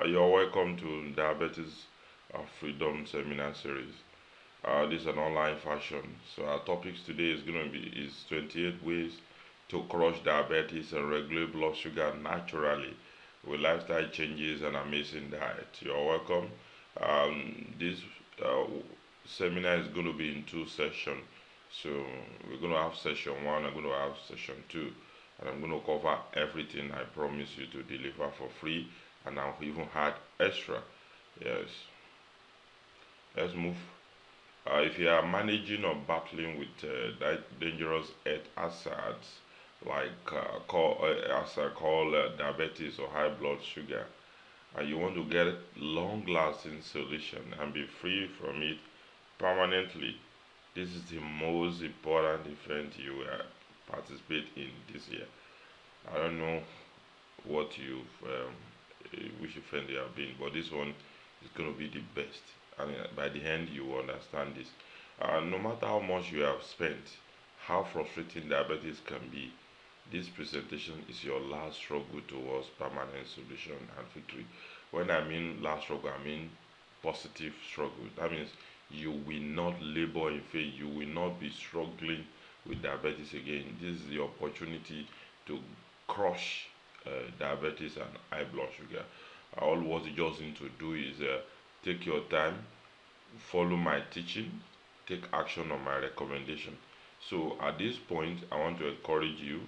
You're welcome to Diabetes Freedom Seminar Series. This is an online fashion. So our topics today is going to be 28 ways to crush diabetes and regulate blood sugar naturally with lifestyle changes and amazing diet. You're welcome. This uh, seminar is going to be in two sessions. So we're going to have session one. I'm going to have session two, and I'm going to cover everything I promise you to deliver for free, and I've even had extra. Yes, let's move. If you are managing or battling with dangerous health hazards like diabetes or high blood sugar, and you want to get long-lasting solution and be free from it permanently, this is the most important event you will participate in this year. I don't know what which event you have been, but this one is going to be the best. And by the end, you will understand this. No matter how much you have spent, how frustrating diabetes can be, this presentation is your last struggle towards permanent solution and victory. When I mean last struggle, I mean positive struggle. That means you will not labor in vain. You will not be struggling with diabetes again. This is the opportunity to crush diabetes and high blood sugar. All what you just need to do is take your time, follow my teaching, take action on my recommendation. So at this point, I want to encourage you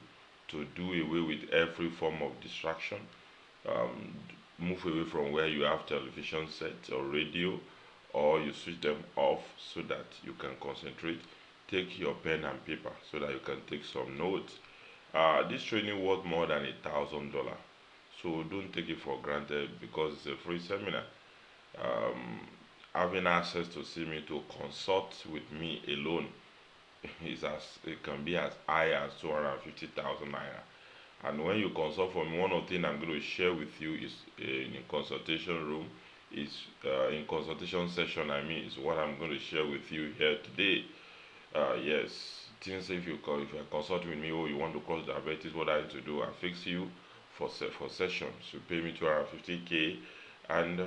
to do away with every form of distraction. Um, Move away from where you have television set or radio, or you switch them off so that you can concentrate. Take your pen and paper so that you can take some notes. This training worth more than $1,000, so don't take it for granted because it's a free seminar. Um, Having access to see me, to consult with me alone, is as it can be as high as 250,000 naira. And when you consult for me, one of the things I'm going to share with you is in a consultation room, is in consultation session. I mean, is what I'm going to share with you here today. Yes, things if you're consulting with me, oh, you want to cause diabetes, what I need to do, I fix you for sessions. You pay me 250K, and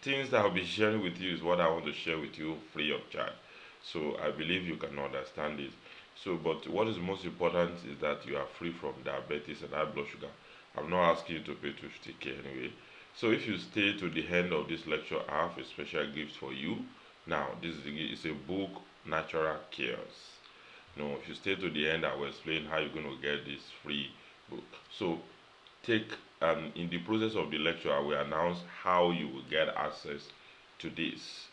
things that I'll be sharing with you is what I want to share with you free of charge. So I believe you can understand this. So, but what is most important is that you are free from diabetes and high blood sugar. I'm not asking you to pay 250K anyway. So if you stay to the end of this lecture, I have a special gift for you. Now, this is a book, Natural Chaos. No, if you stay to the end, I will explain how you're going to get this free book. So take in the process of the lecture, I will announce how you will get access to this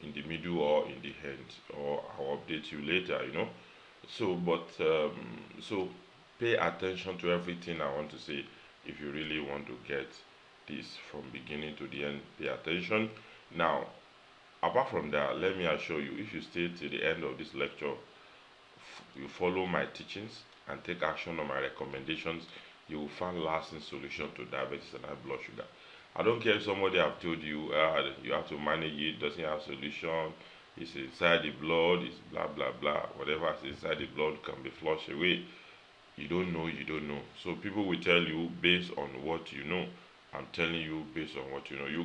in the middle or in the end, or I'll update you later. So pay attention to everything I want to say. If you really want to get this from beginning to the end, pay attention. Now, apart from that, let me assure you, if you stay to the end of this lecture, you follow my teachings and take action on my recommendations, you will find lasting solution to diabetes and high blood sugar. I don't care if somebody have told you you have to manage it, doesn't have solution, it's inside the blood, it's blah blah blah, whatever is inside the blood can be flushed away. You don't know, you don't know. So people will tell you based on what you know. I'm telling you based on what you know. You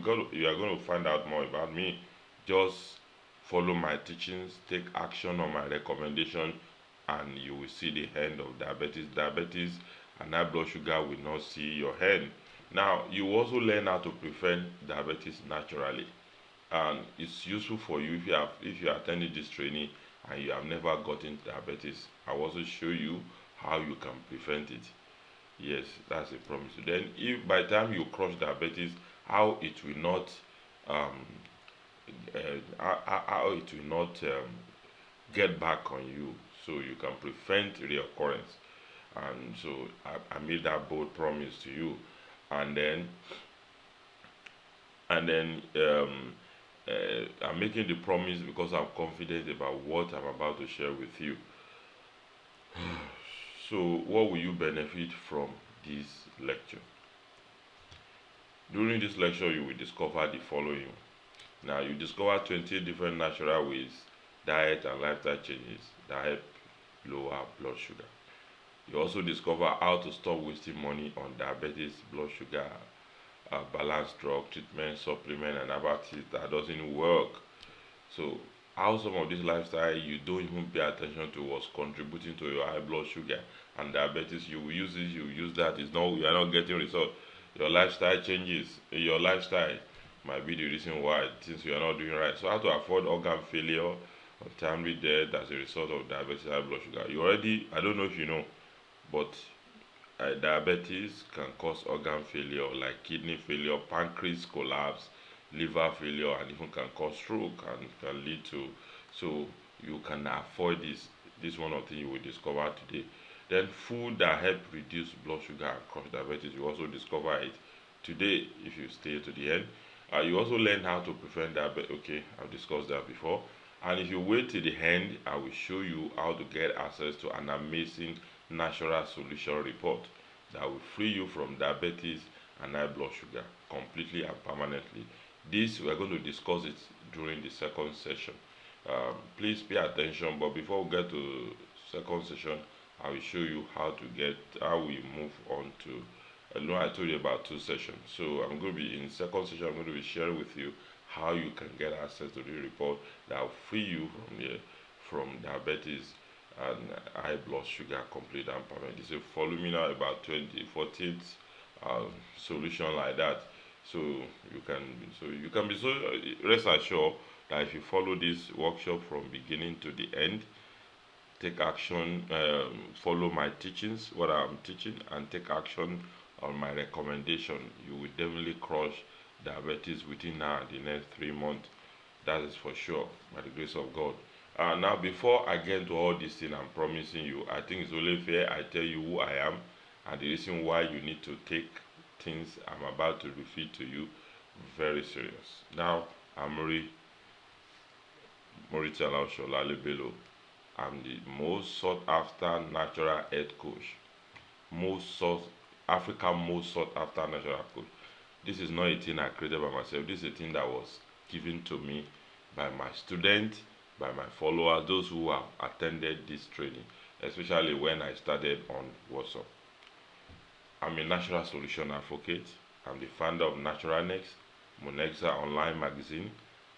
are going to find out more about me. Just follow my teachings, take action on my recommendation, and you will see the end of diabetes. Diabetes and high blood sugar will not see your end. Now, you also learn how to prevent diabetes naturally, and it's useful for you if you attended this training and you have never gotten diabetes. I will also show you how you can prevent it. Yes, that's a promise. Then, if by the time you cross diabetes, how it will not um, how it will not get back on you, so you can prevent reoccurrence. And so I made that bold promise to you, and then I'm making the promise because I'm confident about what I'm about to share with you. So, what will you benefit from this lecture? During this lecture, you will discover the following. Now, you discover 20 different natural ways, diet and lifestyle changes that help lower blood sugar. You also discover how to stop wasting money on diabetes, blood sugar, balanced drug treatment, supplement, and antibiotics that doesn't work. So how some of this lifestyle you don't even pay attention to was contributing to your high blood sugar and diabetes. You will use this, you will use that. It's not, you are not getting result. Your lifestyle changes. Your lifestyle might be the reason why things you are not doing right. So how to avoid organ failure, untimely death as a result of diabetes, high blood sugar. You already, I don't know if you know, but diabetes can cause organ failure like kidney failure, pancreas collapse, liver failure, and even can cause stroke and can lead to. So you can avoid this. This one of the things you will discover today. Then food that help reduce blood sugar and cause diabetes, you also discover it today if you stay to the end. You also learn how to prevent diabetes. Okay, I've discussed that before. And if you wait till the end, I will show you how to get access to an amazing natural solution report that will free you from diabetes and high blood sugar completely and permanently. This we are going to discuss it during the second session. Please pay attention. But before we get to second session, I will show you how we move on to. I know I told you about two sessions. So I'm going to be in second session. I'm going to be sharing with you how you can get access to the report that will free you from diabetes and high blood sugar complete and permanent. It's a follow me now about 2014 solution like that. So you can be so rest assured that if you follow this workshop from beginning to the end, take action, follow my teachings, what I'm teaching, and take action on my recommendation, you will definitely crush diabetes within now the next 3 months. That is for sure, by the grace of God. Now, before I get into all these things I'm promising you, I think it's only fair I tell you who I am and the reason why you need to take things I'm about to reveal to you very serious. Now, I'm Moritala Sholale Bello. I'm the most sought after natural health coach, most sought Africa most sought after natural health coach. This is not a thing I created by myself. This is a thing that was given to me by my students, by my followers, those who have attended this training, especially when I started on WhatsApp. I'm a natural solution advocate. I'm the founder of Naturalnex, Monexa online magazine,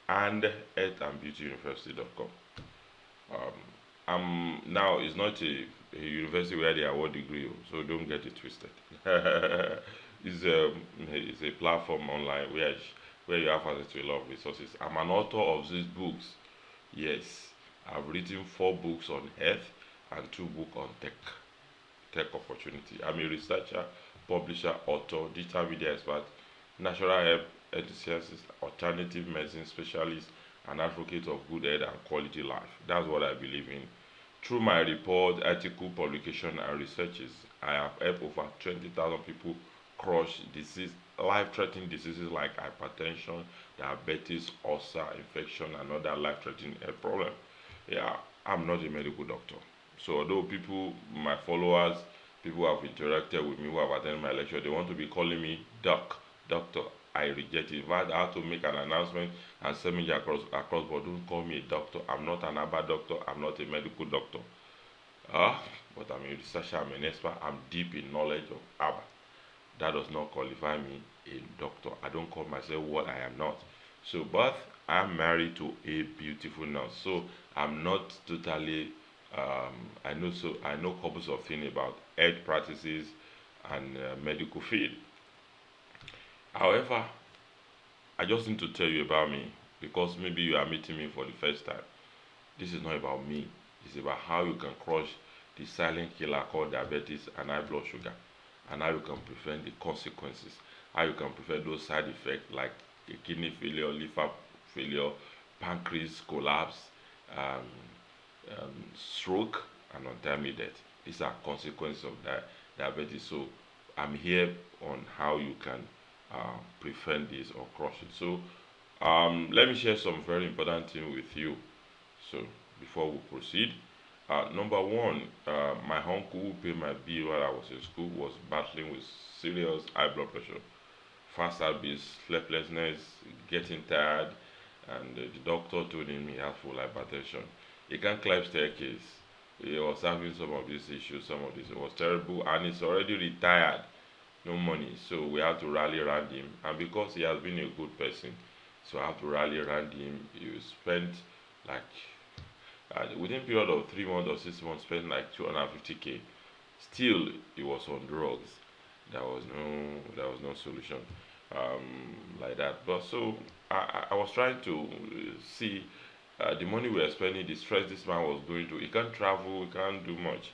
and healthandbeautyuniversity.com. Now it's not a university where they award degree, so don't get it twisted. It's a platform online where you have access to a lot of resources. I'm an author of these books. Yes, I've written 4 books on health and 2 books on tech opportunity. I'm a researcher, publisher, author, digital media expert, natural health enthusiast, alternative medicine specialist, and advocate of good health and quality life. That's what I believe in. Through my report, article, publication, and researches, I have helped over 20,000 people crush life-threatening diseases like hypertension, diabetes, ulcer, infection, and other life-threatening health problems. Yeah, I'm not a medical doctor. So although my followers, people who have interacted with me, who have attended my lecture, they want to be calling me doctor. I reject it. If I have to make an announcement and send me across, but don't call me a doctor. I'm not an ABBA doctor. I'm not a medical doctor. But I'm a researcher. I'm an expert. I'm deep in knowledge of ABBA. That does not qualify me a doctor. I don't call myself what I am not. So, but I'm married to a beautiful nurse. So I'm not totally. I know couples of things about health practices and medical field. However, I just need to tell you about me because maybe you are meeting me for the first time. This is not about me. It's about how you can crush the silent killer called diabetes and high blood sugar, and how you can prevent the consequences. How you can prevent those side effects like a kidney failure, liver failure, pancreas collapse, um, stroke, and untimely death. These are consequences of diabetes. So I'm here on how you can prevent this or crush it. So let me share some very important things with you. So before we proceed, number one, my uncle who paid my bill while I was in school was battling with serious high blood pressure, fast heartbeats, sleeplessness, getting tired, and the doctor told him he had full hypertension. He can't climb staircase. He was having some of these issues, some of this. It was terrible, and he's already retired. no money. So we have to rally around him, and because he has been a good person, so I have to rally around him. You spent like within a period of 3 months or 6 months, spent like 250K. Still, he was on drugs. There was no solution like that. But so I was trying to see the money we were spending, the stress this man was going through. He can't travel, he can't do much.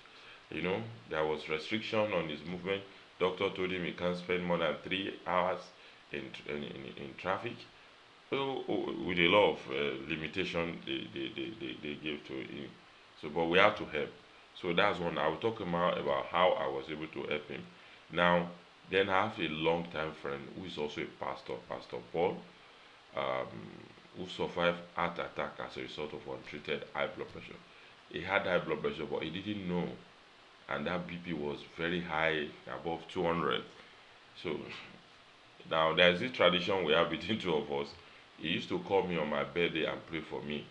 You know, there was restriction on his movement. Doctor told him he can't spend more than 3 hours in traffic. So with a lot of limitation they gave to him. So, but we have to help. So that's one. I will talk about how I was able to help him. Now, then I have a long-time friend who is also a pastor, Pastor Paul, um, who survived heart attack as a result of untreated high blood pressure. He had high blood pressure, but he didn't know, and that BP was very high, above 200. So now there's this tradition we have between two of us. He used to call me on my birthday and pray for me.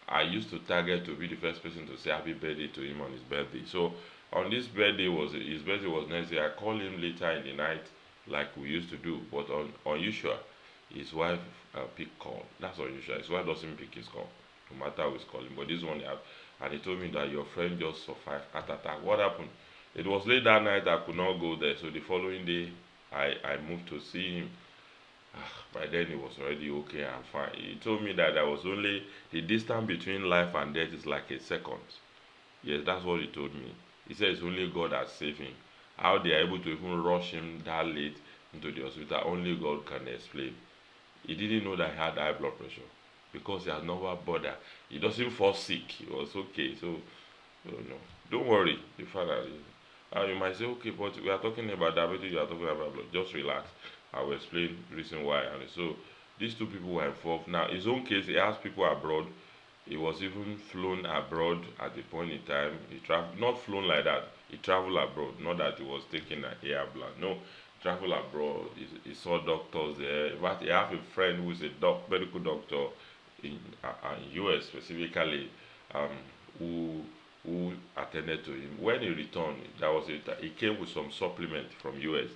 I used to target to be the first person to say happy birthday to him on his birthday. So on this birthday was his birthday was next day. I called him later in the night like we used to do, but unusual. His wife picked call. That's unusual. His wife doesn't pick his call, no matter who's calling. But this one, and he told me that your friend just survived heart attack. What happened? It was late that night. I could not go there. So the following day, I moved to see him. By then he was already okay and fine. He told me that there was only the distance between life and death is like a second. Yes, that's what he told me. He said it's only God that saved him. How they are able to even rush him that late into the hospital, only God can explain. He didn't know that he had high blood pressure because he has never bothered. He doesn't fall sick. He was okay. So, no, don't worry. The father, you might say, okay, but we are talking about diabetes, you are talking about blood. Just relax. I will explain the reason why. And so these two people were involved. Now, his own case, he has people abroad. He was even flown abroad at the point in time. He traveled, not flown like that. He traveled abroad. Not that he was taking an air blood. No, he traveled abroad. He saw doctors there. In fact, he have a friend who is a medical doctor in US specifically, um, who who attended to him. When he returned, he came with some supplement from US.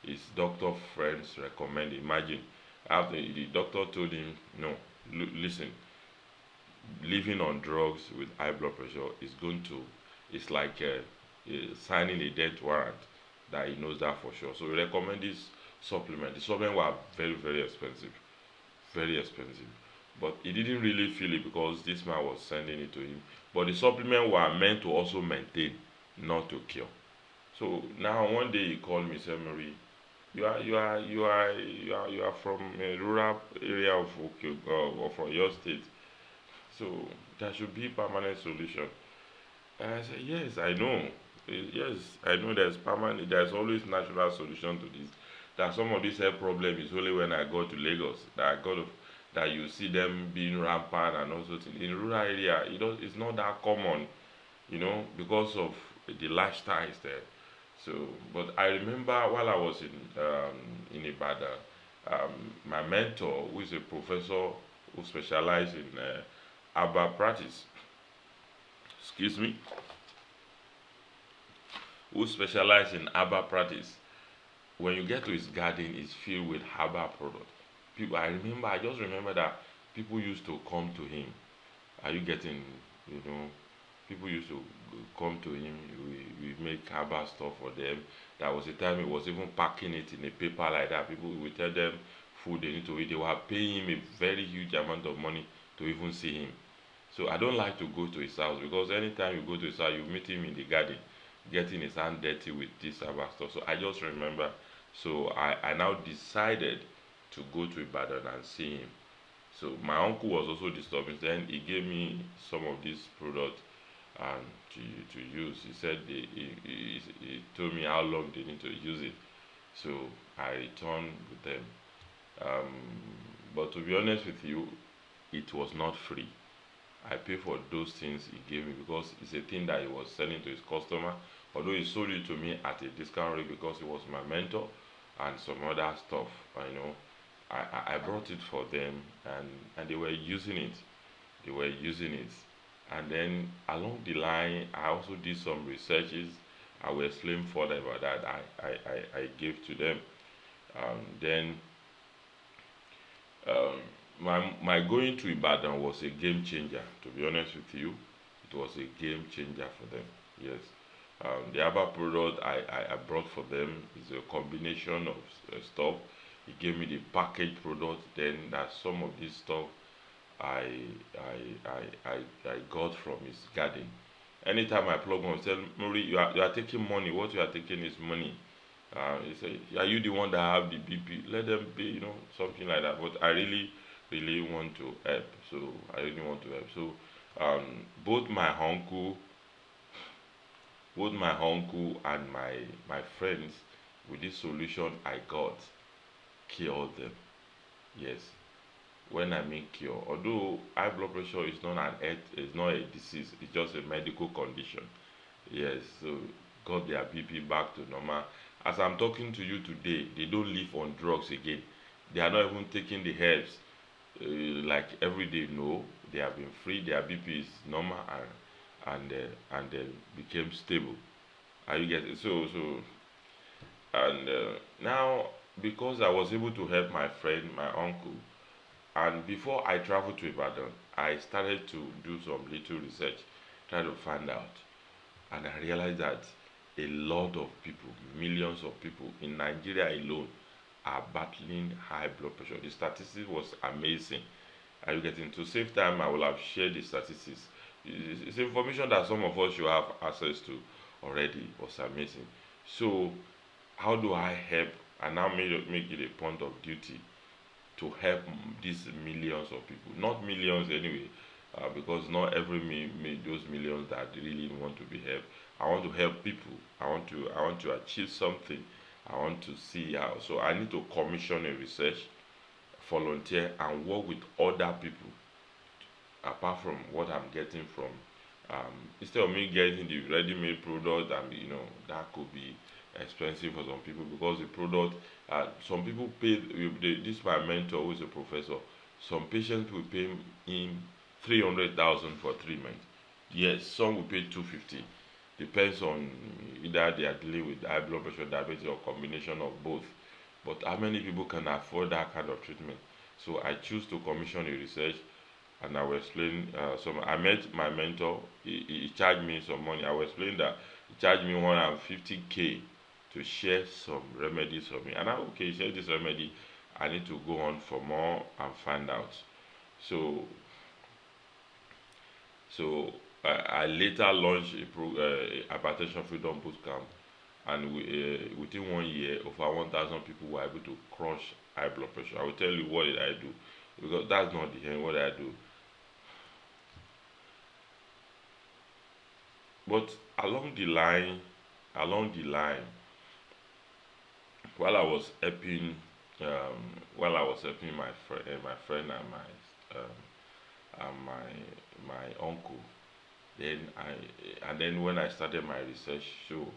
His doctor friends recommend. Imagine, after the doctor told him, no, listen, living on drugs with high blood pressure is going to, it's like signing a death warrant. That he knows that for sure. So we recommend this supplement. The supplement were very very expensive, very expensive. But he didn't really feel it because this man was sending it to him. But the supplement were meant to also maintain, not to cure. So now one day he called me, said, Marie, you are from a rural area of from your state. So there should be permanent solution. And I said, yes, I know. Yes, I know there's permanent. There's always natural solution to this. That some of this health problem is only when I go to Lagos that I got to, that you see them being rampant and also in rural area. It's not that common, because of the lifestyles there. So, but I remember while I was in Ibadan, my mentor, who is a professor who specialized in herbal practice, excuse me, who specialized in herbal practice. When you get to his garden, it's filled with herbal products. I just remember that people used to come to him. Are you getting, you know, people used to come to him. We make herbal stuff for them. There was a time he was even packing it in a paper like that. People would tell them food they need to eat. They were paying him a very huge amount of money to even see him. So I don't like to go to his house because anytime you go to his house, you meet him in the garden, getting his hand dirty with this herbal stuff. So I just remember. So I now decided to go to Ibadan and see him. So my uncle was also disturbing. Then he gave me some of these products and to use. He said he told me how long they need to use it. So I returned with them. Um, but to be honest with you, it was not free. I pay for those things he gave me because it's a thing that he was selling to his customer. Although he sold it to me at a discount rate because he was my mentor and some other stuff, I brought it for them and they were using it. They were using it. And then along the line, I also did some researches I will explain further about that. I gave to them. Then um, my going to Ibadan was a game changer. To be honest with you, it was a game changer for them. Yes. The other product I brought for them is a combination of stuff. He gave me the packaged product. Then that some of this stuff I I got from his garden. Anytime I plug on, tell Muri, you are taking money. What you are taking is money. He said, are you the one that have the BP? Let them be, something like that. But I really want to help. So I really want to help. So both my uncle and my friends, with this solution I got, cured them. Yes, when I mean cure, although high blood pressure is not an health, is not a disease, it's just a medical condition. Yes, so got their BP back to normal. As I'm talking to you today, they don't live on drugs again. They are not even taking the herbs like every day. No, they have been free. Their BP is normal and became stable. Are you getting so? And now, because I was able to help my friend, my uncle, and before I traveled to Ibadan, I started to do some little research, try to find out. And I realized that a lot of people, millions of people in Nigeria alone, are battling high blood pressure. The statistics was amazing. Are you getting? To save time, I will have shared the statistics. It's information that some of us should have access to already. It was amazing. So, how do I help? I now make it a point of duty to help these millions of people. Not millions anyway, because not every those millions that really want to be helped. I want to help people. I want to achieve something. I want to see how. So I need to commission a research, volunteer, and work with other people apart from what I'm getting from. Instead of me getting the ready-made product, and that could be expensive for some people because the product. Some people pay. This my mentor, who is a professor. Some patients will pay him 300,000 for treatment. Yes, some will pay 250. Depends on either they are dealing with high blood pressure, diabetes, or combination of both. But how many people can afford that kind of treatment? So I choose to commission a research, and I will explain some. I met my mentor. He charged me some money. I will explain that he charged me 150K to share some remedies for me. And I okay, share this remedy. I need to go on for more and find out. So so I later launched hypertension freedom bootcamp, and within 1 year, over 1,000 people were able to crush high blood pressure. I will tell you what did I do, because that's not the end. What did I do? But along the line, while I was helping, my friend and my uncle, then when I started my research, so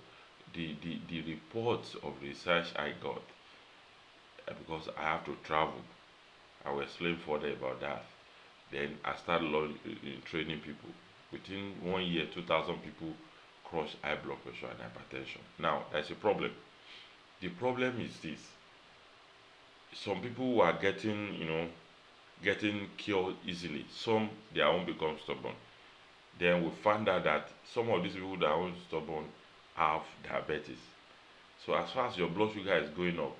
the reports of research I got, because I have to travel, I will explain further about that. Then I started training people. Within 1 year, 2,000 people cross high blood pressure and hypertension. Now, there's a problem. The problem is this: some people who are getting cured easily. Some their own become stubborn. Then we find out that some of these people that are stubborn have diabetes. So as far as your blood sugar is going up,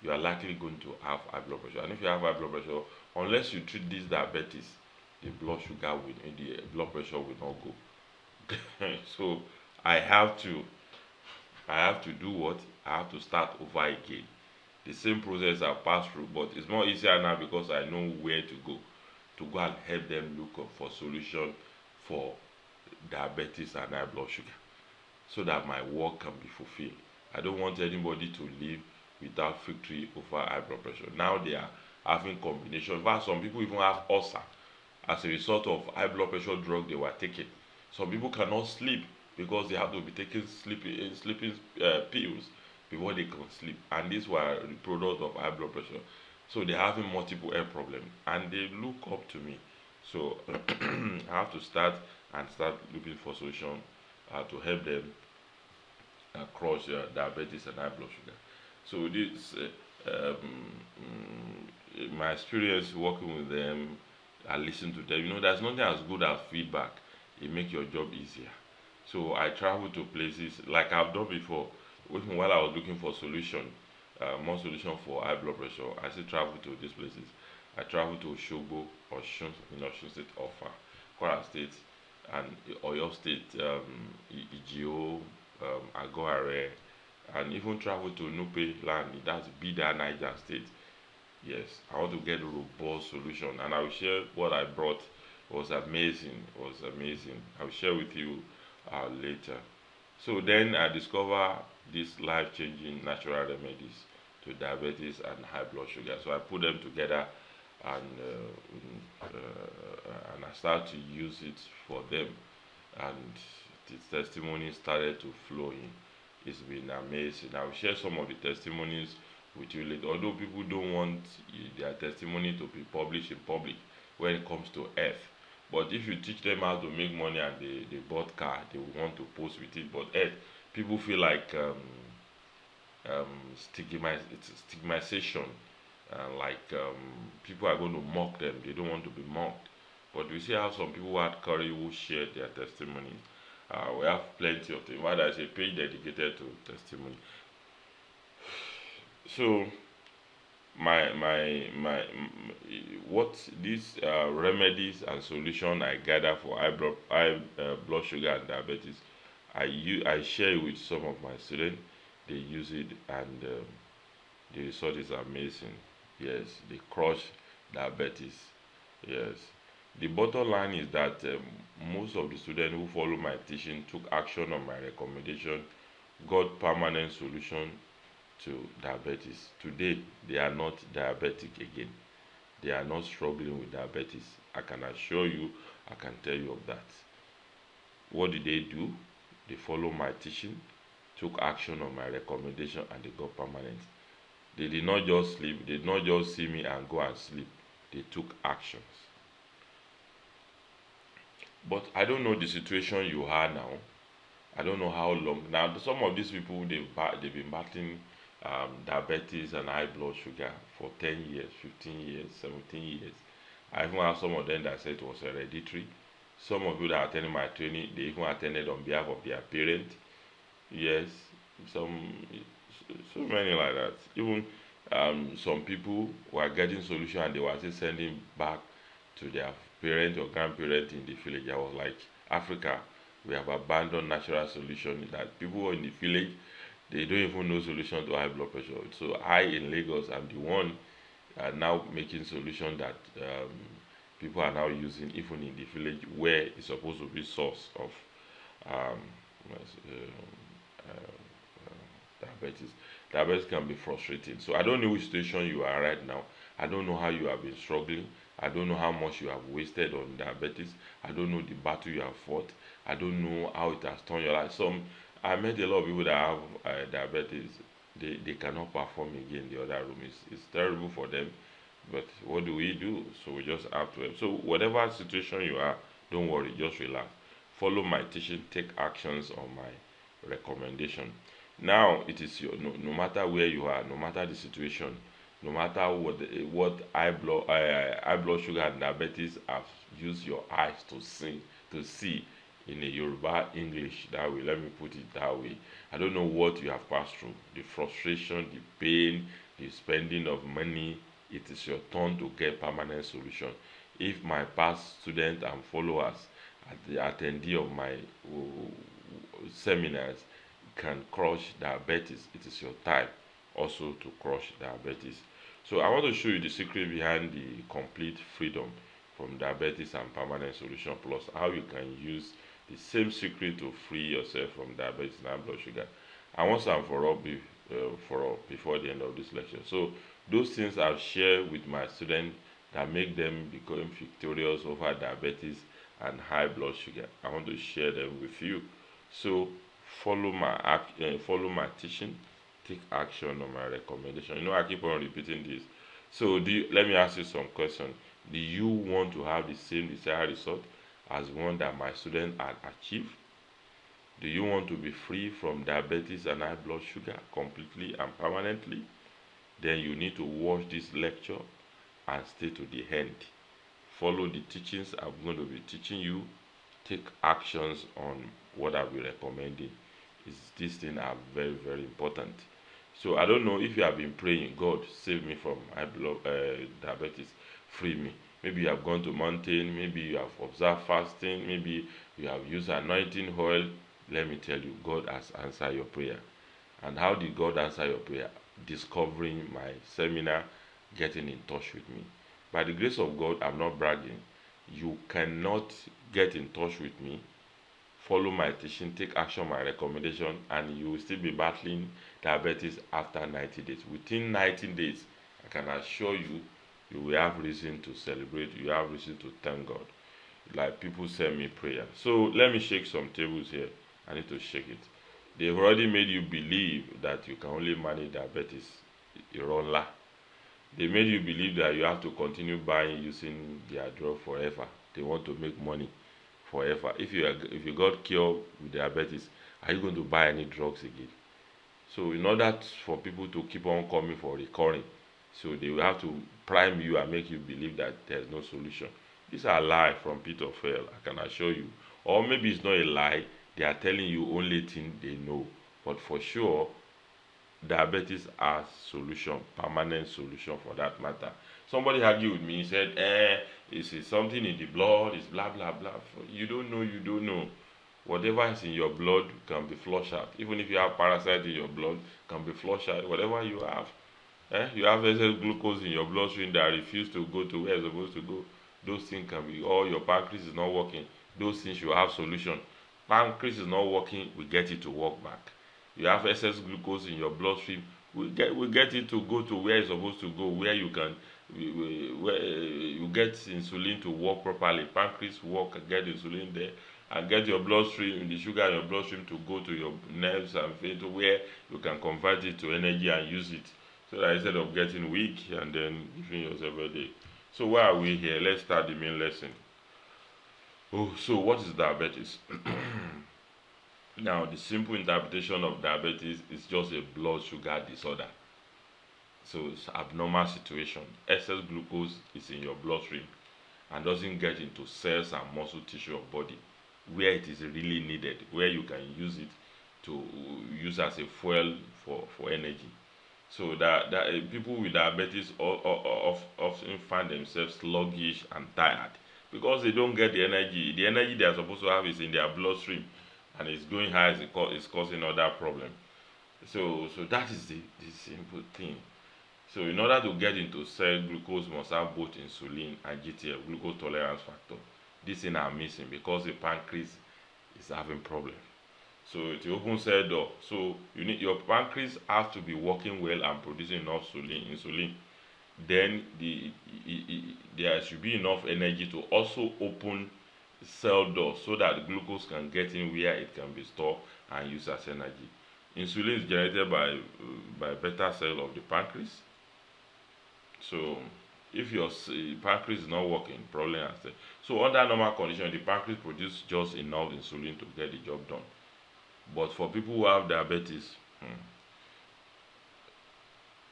you are likely going to have high blood pressure. And if you have high blood pressure, unless you treat this diabetes, the blood pressure will not go. So I have to I have to do what? I have to start over again. The same process I've passed through, but it's more easier now because I know where to go and help them look up for solution for diabetes and high blood sugar, so that my work can be fulfilled. I don't want anybody to live without victory over high blood pressure. Now they are having combination. In fact, some people even have ulcer as a result of high blood pressure drug they were taking. Some people cannot sleep because they have to be taking sleeping pills before they can sleep, and these were the product of high blood pressure. So they're having multiple health problems, and they look up to me. So I have to start looking for solution to help them crush diabetes and high blood sugar. So this my experience working with them, I listen to them. There's nothing as good as feedback. It makes your job easier. So I travel to places like I've done before. Even while I was looking for solution, more solution for high blood pressure, I still travel to these places. I travel to Oshobo, Osun, in Osun State, Ofa, Kwara State, and Oyo State, Ijio, Agoare, and even travel to Nupe land, that's Bida, Niger State. Yes, I want to get a robust solution, and I will share what I brought. Was amazing. Was amazing. I will share with you later. So then I discover these life-changing natural remedies to diabetes and high blood sugar. So I put them together, and I start to use it for them, and the testimony started to flow in. It's been amazing. I'll share some of the testimonies with you later. Although people don't want their testimony to be published in public when it comes to health. But if you teach them how to make money and they bought car, they will want to post with it. But health, people feel like it's stigmatization. Like people are going to mock them. They don't want to be mocked. But we see how some people had courage who shared their testimony. We have plenty of things. Why there's a page dedicated to testimony. So what these remedies and solution I gather for blood sugar and diabetes, I share it with some of my students. They use it, and the result is amazing. Yes, they crush diabetes. Yes. The bottom line is that most of the students who follow my teaching took action on my recommendation, got permanent solution to diabetes. Today, they are not diabetic again. They are not struggling with diabetes. I can assure you, I can tell you of that. What did they do? They follow my teaching, took action on my recommendation, and they got permanent. They did not just sleep, they did not just see me and go and sleep. They took actions. But I don't know the situation you are now. I don't know how long. Now, some of these people, they've been battling diabetes and high blood sugar for 10 years, 15 years, 17 years. I even have some of them that said it was hereditary. Some of you that attended my training, they even attended on behalf of their parent. Yes, some, so many like that. Even some people were getting solution and they were still sending back to their parent or grandparent in the village. I was like, Africa, we have abandoned natural solution that people in the village, they don't even know solution to high blood pressure. So I in Lagos, I'm the one now making solution that people are now using even in the village where it's supposed to be source of um, diabetes. Diabetes can be frustrating. So I don't know which situation you are right now. I don't know how you have been struggling. I don't know how much you have wasted on diabetes. I don't know the battle you have fought. I don't know how it has turned your life. I met a lot of people that have diabetes. They cannot perform again in the other room. It's terrible for them. But what do we do? So we just have to help. So whatever situation you are, don't worry. Just relax. Follow my teaching. Take actions on my recommendation. Now it is your no matter where you are, no matter the situation, no matter what high blood sugar and diabetes have used your eyes to see in a Yoruba English that way. Let me put it that way. I don't know what you have passed through, the frustration, the pain, the spending of money. It is your turn to get permanent solution. If my past students and followers at the attendee of my seminars can crush diabetes, it is your time also to crush diabetes. So I want to show you the secret behind the complete freedom from diabetes and permanent solution plus how you can use the same secret to free yourself from diabetes and high blood sugar. And once and for all before the end of this lecture. So those things I've shared with my students that make them become victorious over diabetes and high blood sugar. I want to share them with you. So follow my teaching, take action on my recommendation. I keep on repeating this. So let me ask you some questions. Do you want to have the same desired result as one that my student had achieved? Do you want to be free from diabetes and high blood sugar completely and permanently? Then you need to watch this lecture and stay to the end. Follow the teachings I'm going to be teaching you. Take actions on what I'll be recommending. These things are very, very important. So I don't know if you have been praying, God save me from high blood diabetes, free me. Maybe you have gone to mountain, maybe you have observed fasting, maybe you have used anointing oil. Let me tell you, God has answered your prayer. And how did God answer your prayer? Discovering my seminar, getting in touch with me. By the grace of God, I'm not bragging. You cannot get in touch with me, follow my teaching, take action, my recommendation, and you will still be battling diabetes after 90 days. Within 90 days, I can assure you, you will have reason to celebrate, you have reason to thank God. Like people send me prayer. So let me shake some tables here. I need to shake it. They've already made you believe that you can only manage diabetes. Ironla. They made you believe that you have to continue buying using their drug forever. They want to make money forever. If you got cured with diabetes, are you going to buy any drugs again? So in order for people to keep on coming for recurring, so they will have to prime you and make you believe that there's no solution. These are lies from pit of hell, I can assure you. Or maybe it's not a lie, they are telling you only thing they know. But for sure, diabetes has solution, permanent solution for that matter. Somebody argued with me, he said, it's something in the blood, it's blah blah blah. You don't know, you don't know. Whatever is in your blood can be flushed out. Even if you have parasite in your blood, can be flushed out. Whatever you have. You have excess glucose in your bloodstream that refuse to go to where it's supposed to go. Those things can be, or your pancreas is not working. Those things you have solution. Pancreas is not working, we get it to work back. You have excess glucose in your bloodstream, we get it to go to where it's supposed to go, where you can, where you get insulin to work properly. Pancreas work, get insulin there, and get your bloodstream, the sugar in your bloodstream to go to your nerves and vein to where you can convert it to energy and use it. So that instead of getting weak and then giving yourself a day. So why are we here? Let's start the main lesson. Oh, so what is diabetes? Now, the simple interpretation of diabetes is just a blood sugar disorder. So it's abnormal situation. Excess glucose is in your bloodstream and doesn't get into cells and muscle tissue of body where it is really needed, where you can use it to use as a fuel for energy. So that people with diabetes often find themselves sluggish and tired because they don't get the energy. The energy they are supposed to have is in their bloodstream, and it's going high. It's causing other problem. So that is the simple thing. So in order to get into cell, glucose must have both insulin and GTF, glucose tolerance factor. This thing are missing because the pancreas is having problem. So it opens cell door. So you need your pancreas has to be working well and producing enough insulin. Then there should be enough energy to also open cell door so that glucose can get in where it can be stored and used as energy. Insulin is generated by beta cell of the pancreas. So if your pancreas is not working, problem has. So under normal condition, the pancreas produces just enough insulin to get the job done. But for people who have diabetes,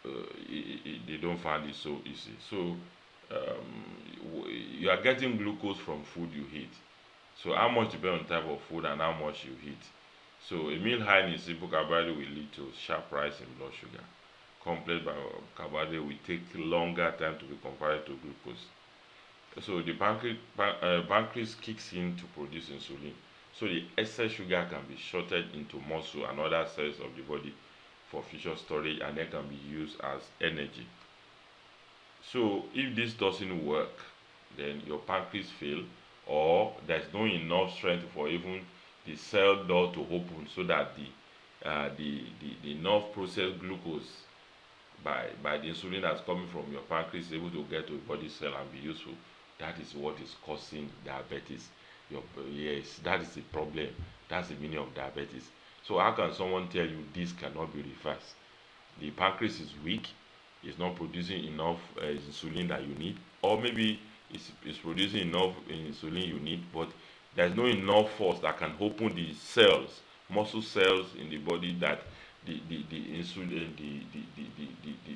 they don't find it so easy. So you are getting glucose from food you eat. So how much depends on the type of food and how much you eat. So a meal high in simple carbohydrate will lead to sharp rise in blood sugar. Complex carbohydrate will take longer time to be converted to glucose. So the pancreas kicks in to produce insulin. So the excess sugar can be shorted into muscle and other cells of the body for future storage and then can be used as energy. So if this doesn't work, then your pancreas fail or there's no enough strength for even the cell door to open so that the enough processed glucose by the insulin that's coming from your pancreas is able to get to a body cell and be useful. That is what is causing diabetes. Yes, that is the problem. That's the meaning of diabetes. So how can someone tell you this cannot be reversed? The pancreas is weak, it's not producing enough insulin that you need, or maybe it's producing enough insulin you need, but there's no enough force that can open the cells muscle cells in the body that the insulin,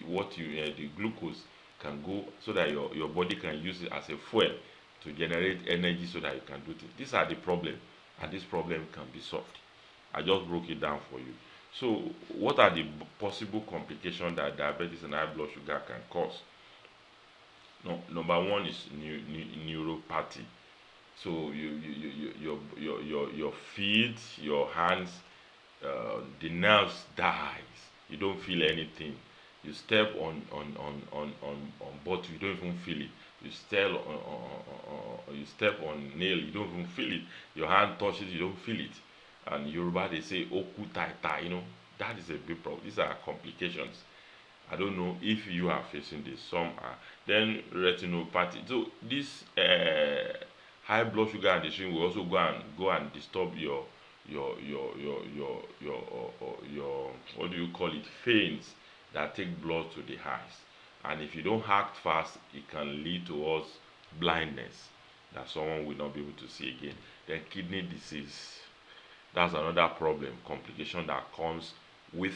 what you the glucose can go, so that your body can use it as a fuel to generate energy so that you can do things. These are the problem, and this problem can be solved. I just broke it down for you. So what are the possible complications that diabetes and high blood sugar can cause? No, number one is neuropathy. So your feet, your hands, the nerves dies. You don't feel anything. You step on bottle, you don't even feel it. You step you step on nail, you don't even feel it. Your hand touches, you don't feel it. And Yoruba they say oku taita, that is a big problem. These are complications. I don't know if you are facing this. Some are. Then retinopathy. So this high blood sugar and the string will also go and disturb your what do you call it, veins that take blood to the eyes. And if you don't act fast, it can lead towards blindness, that someone will not be able to see again. Then kidney disease. That's another problem, complication that comes with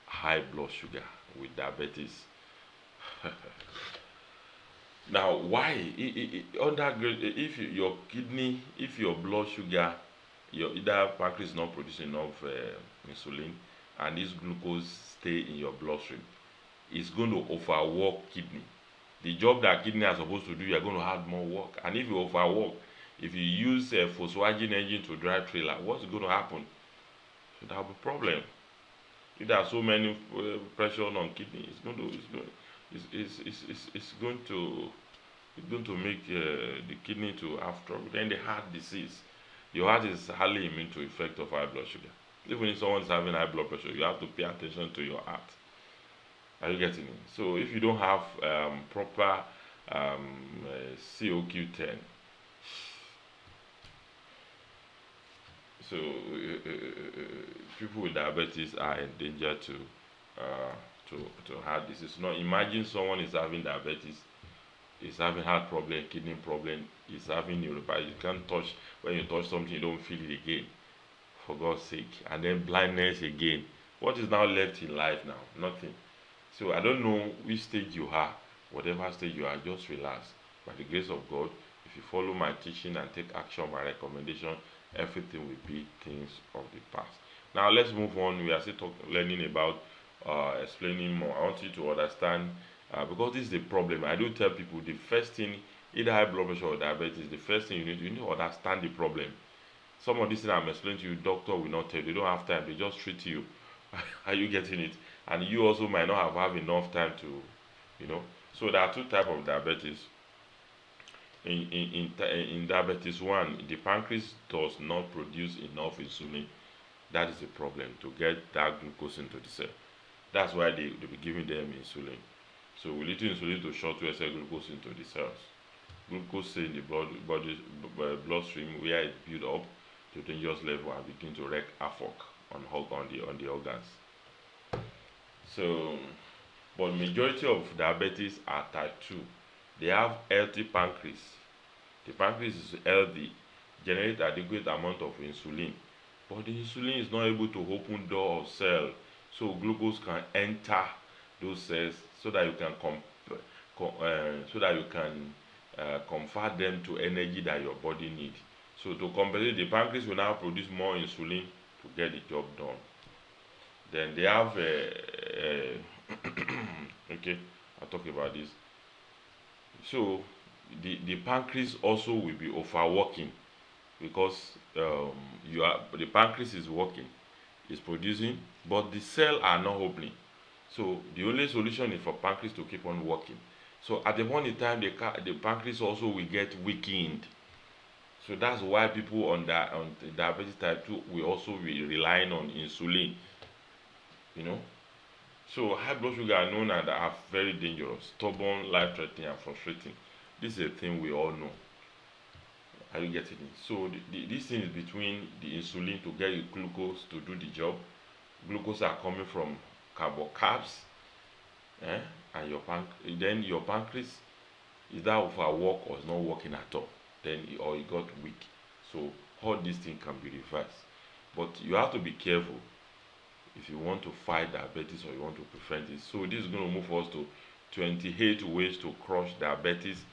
high blood sugar, with diabetes. Now, why? If your kidney, if your blood sugar, your either pancreas is not producing enough insulin, and this glucose stay in your bloodstream, it's going to overwork kidney. The job that kidney are supposed to do, you're going to have more work. And if you overwork, if you use a Volkswagen engine to drive trailer, what's going to happen? So that will be a problem. If there are so many pressure on kidney, it's going to make the kidney to have trouble. Then the heart disease. Your heart is highly immune to effect of high blood sugar. Even if someone is having high blood pressure, you have to pay attention to your heart. Are you getting it? So if you don't have proper COQ10, so people with diabetes are in danger to heart disease. Now imagine someone is having diabetes, is having heart problem, kidney problem, is having neuropathy. You can't touch, when you touch something you don't feel it again, for God's sake. And then blindness again. What is now left in life now? Nothing. So I don't know which stage you are, whatever stage you are, just relax. By the grace of God, if you follow my teaching and take action, my recommendation, everything will be things of the past. Now let's move on. We are still learning about explaining more. I want you to understand, because this is the problem. I do tell people the first thing, either high blood pressure or diabetes, the first thing you need to understand the problem. Some of these things I'm explaining to you, doctor will not tell you. They don't have time. They just treat you. Are you getting it? And you also might not have enough time to. So there are two types of diabetes. In diabetes 1, the pancreas does not produce enough insulin. That is the problem, to get that glucose into the cell. That's why they be giving them insulin. So with little insulin to short to excess glucose into the cells. Glucose stay in the bloodstream, where it build up to dangerous level and begin to wreak havoc on the organs. So, but majority of diabetes are type 2. They have healthy pancreas. The pancreas is healthy, generate adequate amount of insulin, but the insulin is not able to open door of cell, so glucose can enter those cells, so that you can convert them to energy that your body needs. So to compensate, the pancreas will now produce more insulin to get the job done. Then they have okay, I'll talk about this. So the pancreas also will be overworking, because the pancreas is working, is producing, but the cells are not opening. So the only solution is for pancreas to keep on working. So at the point in time, the pancreas also will get weakened. So that's why people on diabetes type 2 will also be relying on insulin. So high blood sugar are known and are very dangerous, stubborn, life-threatening, and frustrating. This is a thing we all know. Are you getting it? So this thing is between the insulin to get your glucose to do the job. Glucose are coming from carbs, and then your pancreas is that overwork or is not working at all. Then or it got weak. So all these things can be reversed. But you have to be careful if you want to fight diabetes or you want to prevent it. So this is going to move us to 28 ways to crush diabetes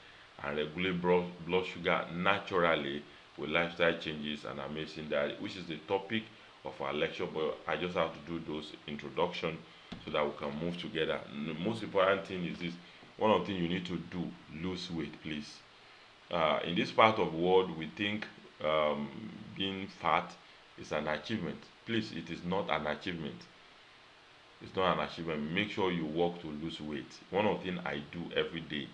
and regulate blood sugar naturally with lifestyle changes and amazing diet, which is the topic of our lecture. But I just have to do those introduction so that we can move together. And the most important thing is this: one of the things you need to do, lose weight, please. In this part of the world, we think being fat is an achievement. Please, it is not an achievement. It's not an achievement. Make sure you work to lose weight. One of the things I do every day.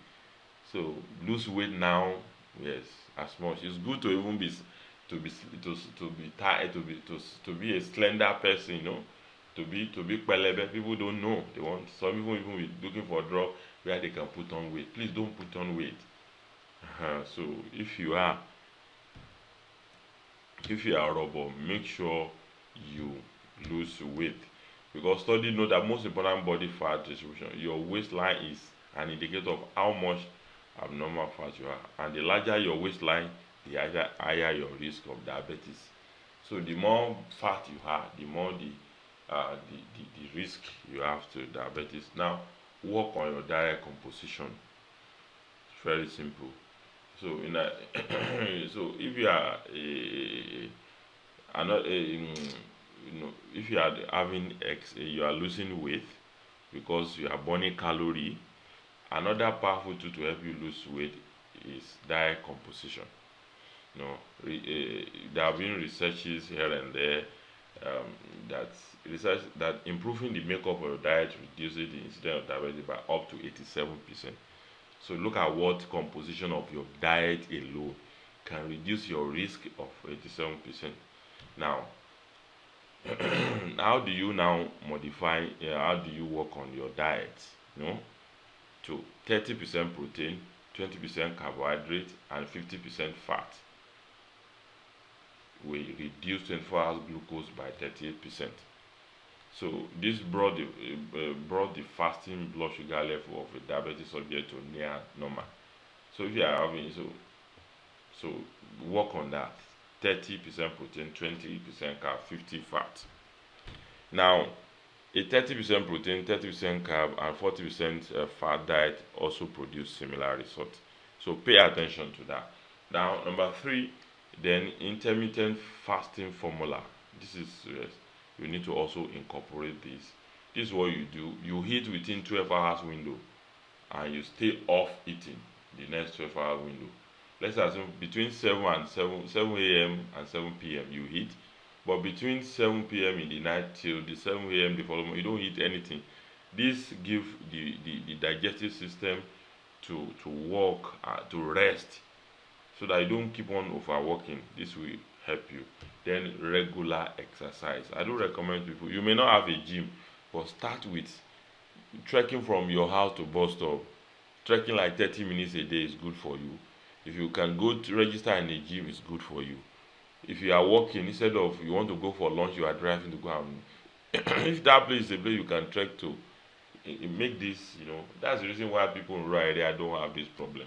So lose weight now, yes, as much. It's good to even be to be tired, to be a slender person, to be pelebe. People don't know. They want some people even be looking for a drug where they can put on weight. Please don't put on weight. So if you are robot, make sure you lose weight, because studies know that most important body fat distribution, your waistline is an indicator of how much abnormal fat you are, and the larger your waistline, the higher your risk of diabetes. So the more fat you are, the more the risk you have to diabetes. Now, work on your diet composition. It's very simple. So in a so if you are another if you are having you are losing weight because you are burning calorie, another powerful tool to help you lose weight is diet composition. There have been researches here and there, um, that research that improving the makeup of your diet reduces the incidence of diabetes by up to 87%. So look at what composition of your diet alone can reduce your risk of 87%. Now, how do you now modify? How do you work on your diet? You know, to 30% protein, 20% carbohydrate, and 50% fat. We reduce 24 hours glucose by 38%. So this brought the fasting blood sugar level of a diabetic subject to near normal. So if you are having so work on that. 30% protein, 20% carb, 50 fat. Now, a 30% protein, 30% carb, and 40% fat diet also produce similar results. So pay attention to that. Now, number three, then intermittent fasting formula. This is you need to also incorporate this. This is what you do. You eat within 12 hours window, and you stay off eating the next 12-hour window. Let's assume between 7 a.m. and 7 p.m. you eat, but between 7 p.m. in the night till the 7 a.m. the following, you don't eat anything. This gives the digestive system to work, to rest, so that you don't keep on overworking. This will help you. Then regular exercise. I do recommend people, you may not have a gym, but start with trekking from your house to bus stop. Trekking like 30 minutes a day is good for you. If you can go to register in a gym, it's good for you. If you are walking, instead of you want to go for lunch, you are driving to go and if that place is a place you can trek to, it make this, that's the reason why people in rural area don't have this problem.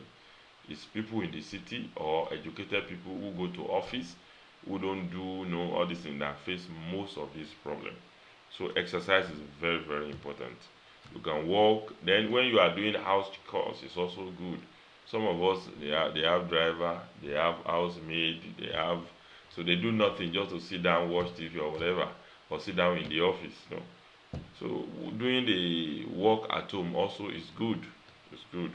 It's people in the city or educated people who go to office, who don't do all these things, that face most of this problem. So exercise is very, very important. You can walk. Then when you are doing house chores, it's also good. Some of us, they have driver, they have housemaid, so they do nothing just to sit down, watch TV or whatever, or sit down in the office. So doing the work at home also is good. It's good.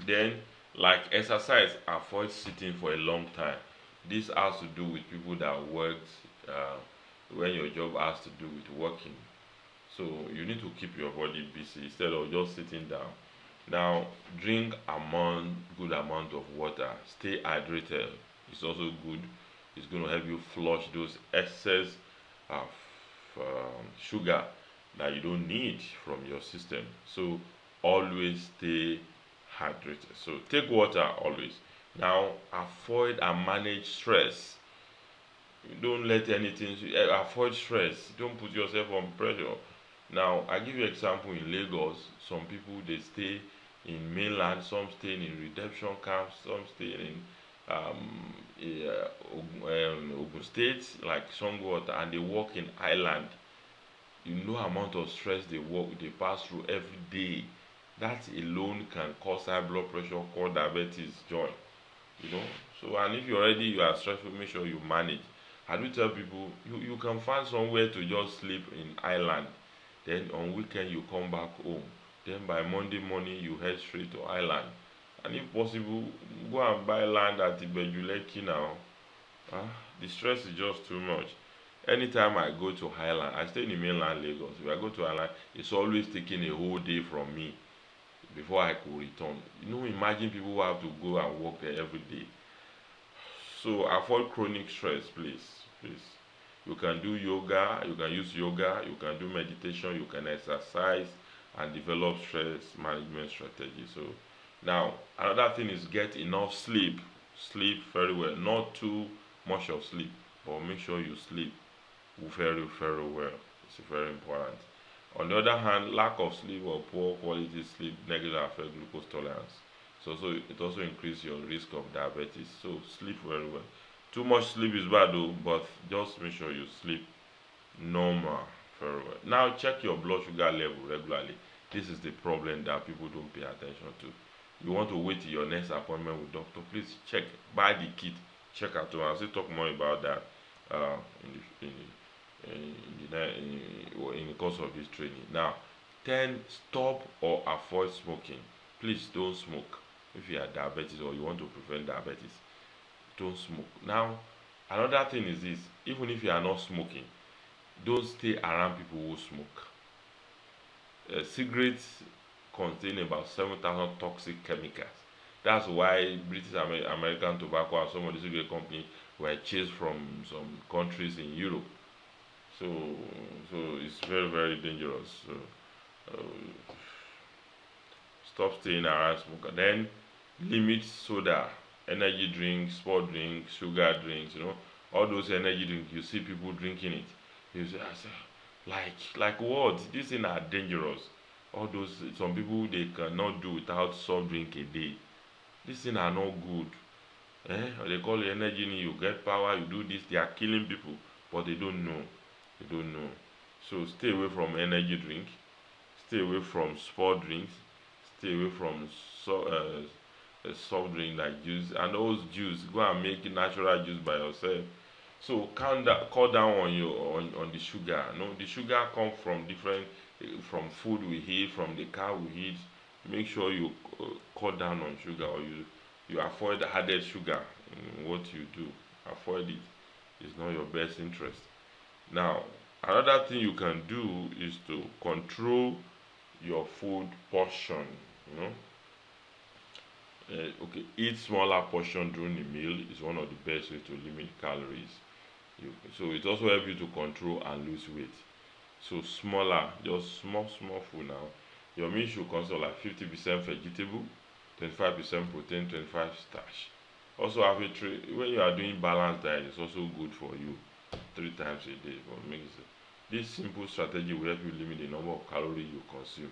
Then, like exercise, avoid sitting for a long time. This has to do with people that worked, when your job has to do with working. So you need to keep your body busy instead of just sitting down. Now, drink good amount of water. Stay hydrated. It's also good. It's going to help you flush those excess of sugar that you don't need from your system. So always stay hydrated. So take water always. Now, avoid and manage stress. Don't let anything avoid stress. Don't put yourself on pressure. Now, I give you example in Lagos. Some people they stay in mainland, some stay in redemption camps, some stay Ogun State, like Songwater, and they work in Island. You know amount of stress they pass through every day. That alone can cause high blood pressure, cause diabetes, join. You know. So and if you are stressful, make sure you manage. I do tell people you can find somewhere to just sleep in Island. Then on weekend you come back home. Then by Monday morning you head straight to Island. And if possible, go and buy land at Ibejuleki now. Ah, the stress is just too much. Anytime I go to Highland, I stay in the mainland Lagos. If I go to Highland, it's always taking a whole day from me before I could return. You know, imagine people who have to go and work there every day. So avoid chronic stress, please. Please. You can do yoga, you can use yoga, you can do meditation, you can exercise and develop stress management strategy. So now another thing is get enough sleep. Sleep very well. Not too much of sleep, but make sure you sleep very, very well. It's very important. On the other hand, lack of sleep or poor quality sleep negatively affect glucose tolerance. So it also increases your risk of diabetes. So sleep very well. Too much sleep is bad though, but just make sure you sleep normal very well. Now check your blood sugar level regularly. This is the problem that people don't pay attention to. You want to wait till your next appointment with doctor, please check, buy the kit, check at home. I'll still talk more about that uh, in, the, in, in the course of this training. Now, 10, stop or avoid smoking. Please don't smoke. If you are diabetes or you want to prevent diabetes, don't smoke. Now, another thing is this: even if you are not smoking, don't stay around people who smoke. Cigarettes contain about 7,000 toxic chemicals. That's why American Tobacco and some of the cigarette companies were chased from some countries in Europe. So, so it's very, very dangerous. So, uh, stop staying around smoker. Then limit soda, energy drinks, sport drinks, sugar drinks. You know, all those energy drinks. You see people drinking it. You say, I say, like what? These things are dangerous. All those some people they cannot do without soft drink a day. These things are not good. They call it energy. You get power. You do this. They are killing people, but they don't know. They don't know. So stay away from energy drink. Stay away from sport drinks. Stay away from soft drink like juice and those juice. Go and make natural juice by yourself. So cut down on on the sugar. No, the sugar come from different from food we eat, from the car we eat. Make sure you cut down on sugar or you avoid added sugar in what you do. Avoid it. It's not your best interest. Now, another thing you can do is to control your food portion. You know, okay, eat smaller portion during the meal is one of the best way to limit calories. So it also helps you to control and lose weight. So smaller, just small food now. Your meal should consist of like 50% vegetable, 25% protein, 25 starch. Also have a tray when you are doing balanced diet, it's also good for you 3 times a day. But make it, this simple strategy will help you limit the number of calories you consume.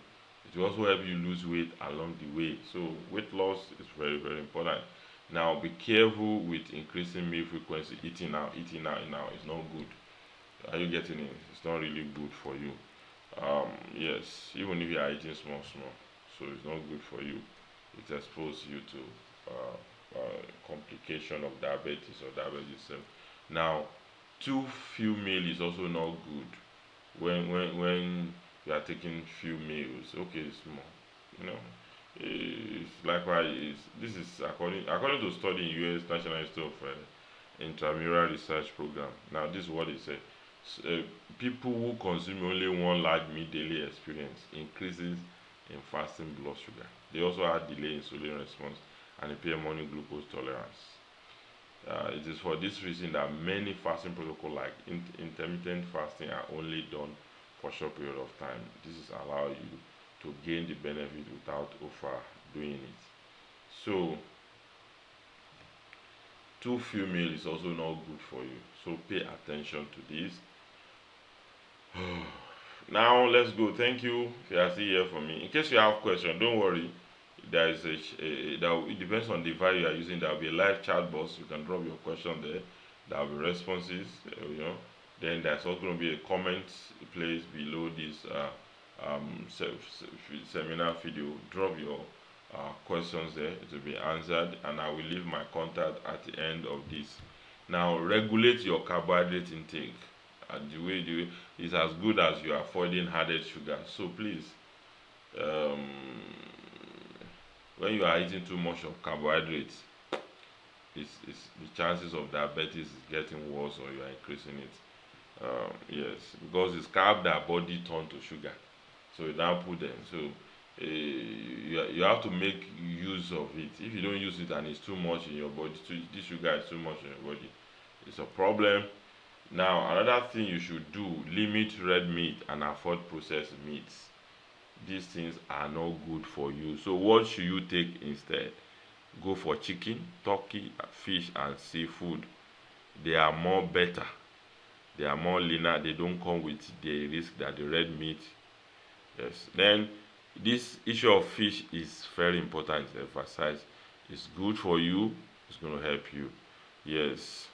It will also help you lose weight along the way. So weight loss is very, very important. Now be careful with increasing meal frequency. Eating now is not good. Are you getting it? It's not really good for you. Yes, even if you are eating small, so it's not good for you. It exposes you to complication of diabetes or diabetes itself. Now, too few meal is also not good. When you are taking few meals, okay, small, you know. It's likewise. This is according to study in U.S. National Institute of Intramural Research Program. Now, this is what it said. People who consume only one large meal daily experience increases in fasting blood sugar. They also have delay insulin response and impair morning glucose tolerance. It is for this reason that many fasting protocols like intermittent fasting are only done for a short period of time. This is allow you to gain the benefit without overdoing it. So too few meal is also not good for you. So pay attention to this. Now let's go. Thank you if you are still here for me. In case you have questions, don't worry. there is it depends on the device you are using. There will be a live chat box. You can drop your question there. There will be responses. Then there's also going to be a comment place below this seminar video. Drop your questions there. It will be answered, and I will leave my contact at the end of this. Now, regulate your carbohydrate intake. The way is as good as you are avoiding added sugar. So please, um, when you are eating too much of carbohydrates, it's the chances of diabetes is getting worse, or you are increasing it. Yes, because it's carb that body turn to sugar, so you now put them. So you have to make use of it. If you don't use it and it's too much in your body, this sugar is too much in your body, it's a problem. Now, another thing you should do: limit red meat and avoid processed meats. These things are not good for you. So what should you take instead? Go for chicken, turkey, fish, and seafood. They are more better. They are more leaner. They don't come with the risk that the red meat. Yes. Then this issue of fish is very important to emphasize. It's good for you. It's going to help you. Yes.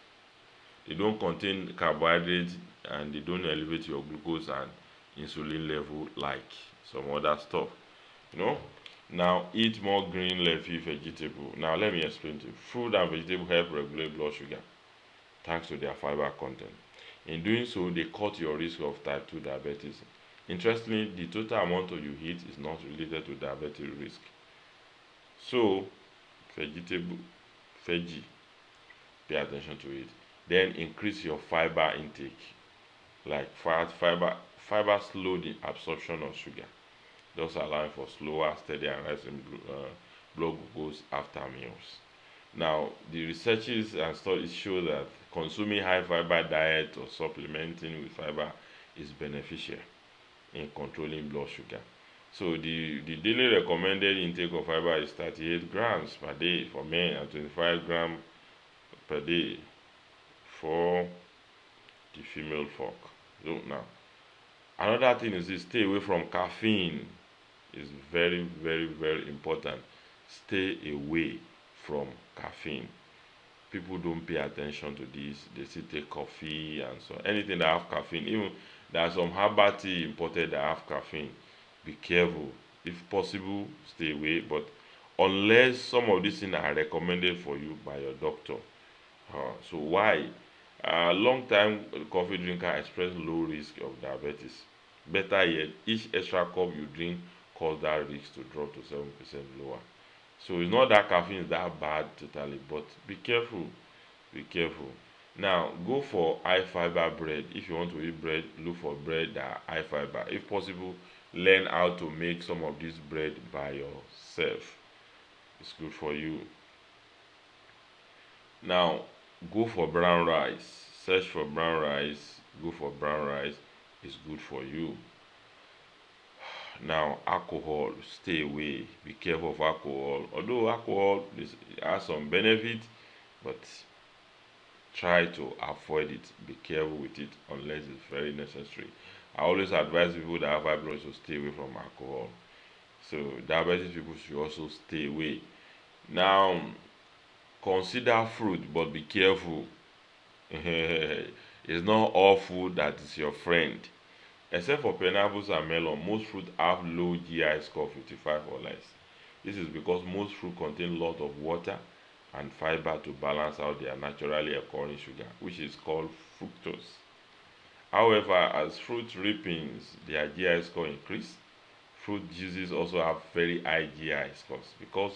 They don't contain carbohydrates, and they don't elevate your glucose and insulin level like some other stuff. You know. Now eat more green leafy vegetable. Now let me explain to you. Fruit and vegetable help regulate blood sugar thanks to their fiber content. In doing so, they cut your risk of type 2 diabetes. Interestingly, the total amount of you eat is not related to diabetes risk. So, vegetable, veggie, pay attention to it. Then increase your fiber intake. Like fiber slow the absorption of sugar, thus allowing for slower, steady, and rising blood glucose after meals. Now, the researches and studies show that consuming high fiber diet or supplementing with fiber is beneficial in controlling blood sugar. So the daily recommended intake of fiber is 38 grams per day for men and 25 grams per day for the female folk. So now, another thing is this: stay away from caffeine. Is very, very, very important. Stay away from caffeine. People don't pay attention to this. They still take coffee and so anything that have caffeine. Even there are some herbal tea imported that have caffeine. Be careful. If possible, stay away. But unless some of these things are recommended for you by your doctor. So why? Long time coffee drinker express low risk of diabetes. Better yet, each extra cup you drink cause that risk to drop to 7% lower. So it's not that caffeine is that bad totally, but be careful. Be careful. Now go for high fiber bread. If you want to eat bread, look for bread that are high fiber. If possible, learn how to make some of this bread by yourself. It's good for you. Now go for brown rice. Search for brown rice. Go for brown rice. It's good for you. Now, alcohol, stay away. Be careful of alcohol. Although alcohol has some benefit, but try to avoid it. Be careful with it unless it's very necessary. I always advise people that have high blood to stay away from alcohol. So diabetes people should also stay away. Now, consider fruit, but be careful. It's not all food that is your friend. Except for pineapples and melon, most fruit have low GI score 55 or less. This is because most fruit contain a lot of water and fiber to balance out their naturally occurring sugar, which is called fructose. However, as fruit ripens, their GI score increase. Fruit juices also have very high GI scores because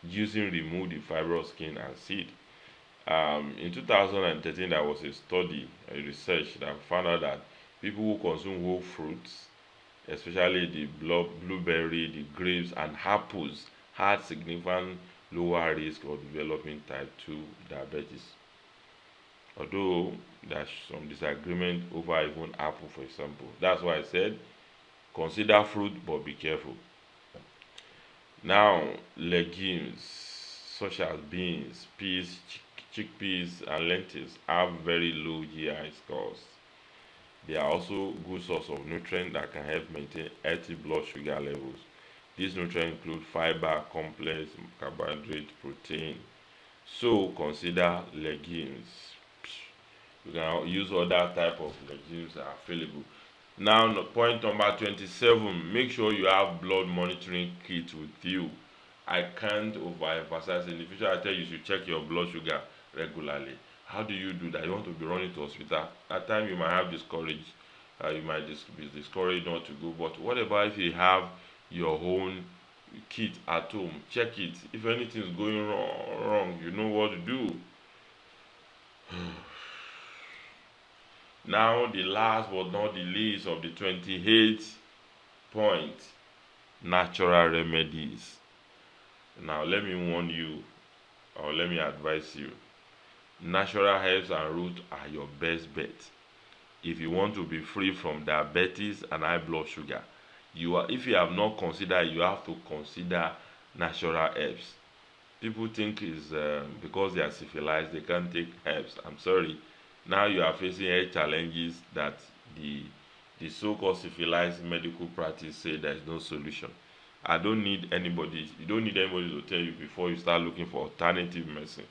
juicing remove the fibrous skin and seed. In 2013, there was a research that found out that people who consume whole fruits, especially the blueberry, the grapes, and apples, had significant lower risk of developing type 2 diabetes. Although there's some disagreement over even apple, for example. That's why I said consider fruit, but be careful. Now, legumes such as beans, peas, chickpeas, and lentils have very low GI scores. They are also good source of nutrients that can help maintain healthy blood sugar levels. These nutrients include fiber, complex, carbohydrate, protein. So consider legumes. You can use other type of legumes that are available. Now, point number 27, make sure you have blood monitoring kit with you. I can't overemphasize. In the future, I tell you should check your blood sugar regularly. How do you do that? You want to be running to hospital. At times, you might have discouraged. You might be discouraged not to go. But what about if you have your own kit at home? Check it. If anything is going wrong, you know what to do. Now, the last but not the least of the 28th point, natural remedies. Now, let me warn you, or let me advise you, natural herbs and roots are your best bet. If you want to be free from diabetes and high blood sugar, if you have not considered, you have to consider natural herbs. People think is because they are civilized, they can't take herbs. I'm sorry. Now you are facing health challenges that the so-called civilized medical practice say there is no solution. I don't need anybody. You don't need anybody to tell you before you start looking for alternative medicine.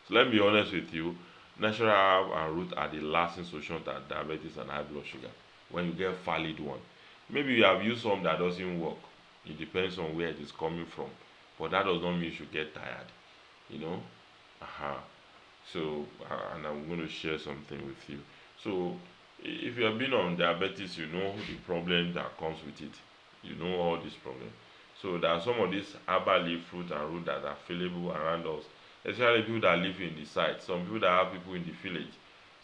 So let me be honest with you. Natural herb and root are the lasting solution to diabetes and high blood sugar. When you get valid one, maybe you have used some that doesn't work. It depends on where it is coming from, but that does not mean you should get tired. You know. Uh-huh. So, and I'm going to share something with you. So, if you have been on diabetes, you know the problem that comes with it. You know all these problems. So, there are some of these herbal leaf, fruit, and root that are available around us, especially people that live in the site. Some people that have people in the village.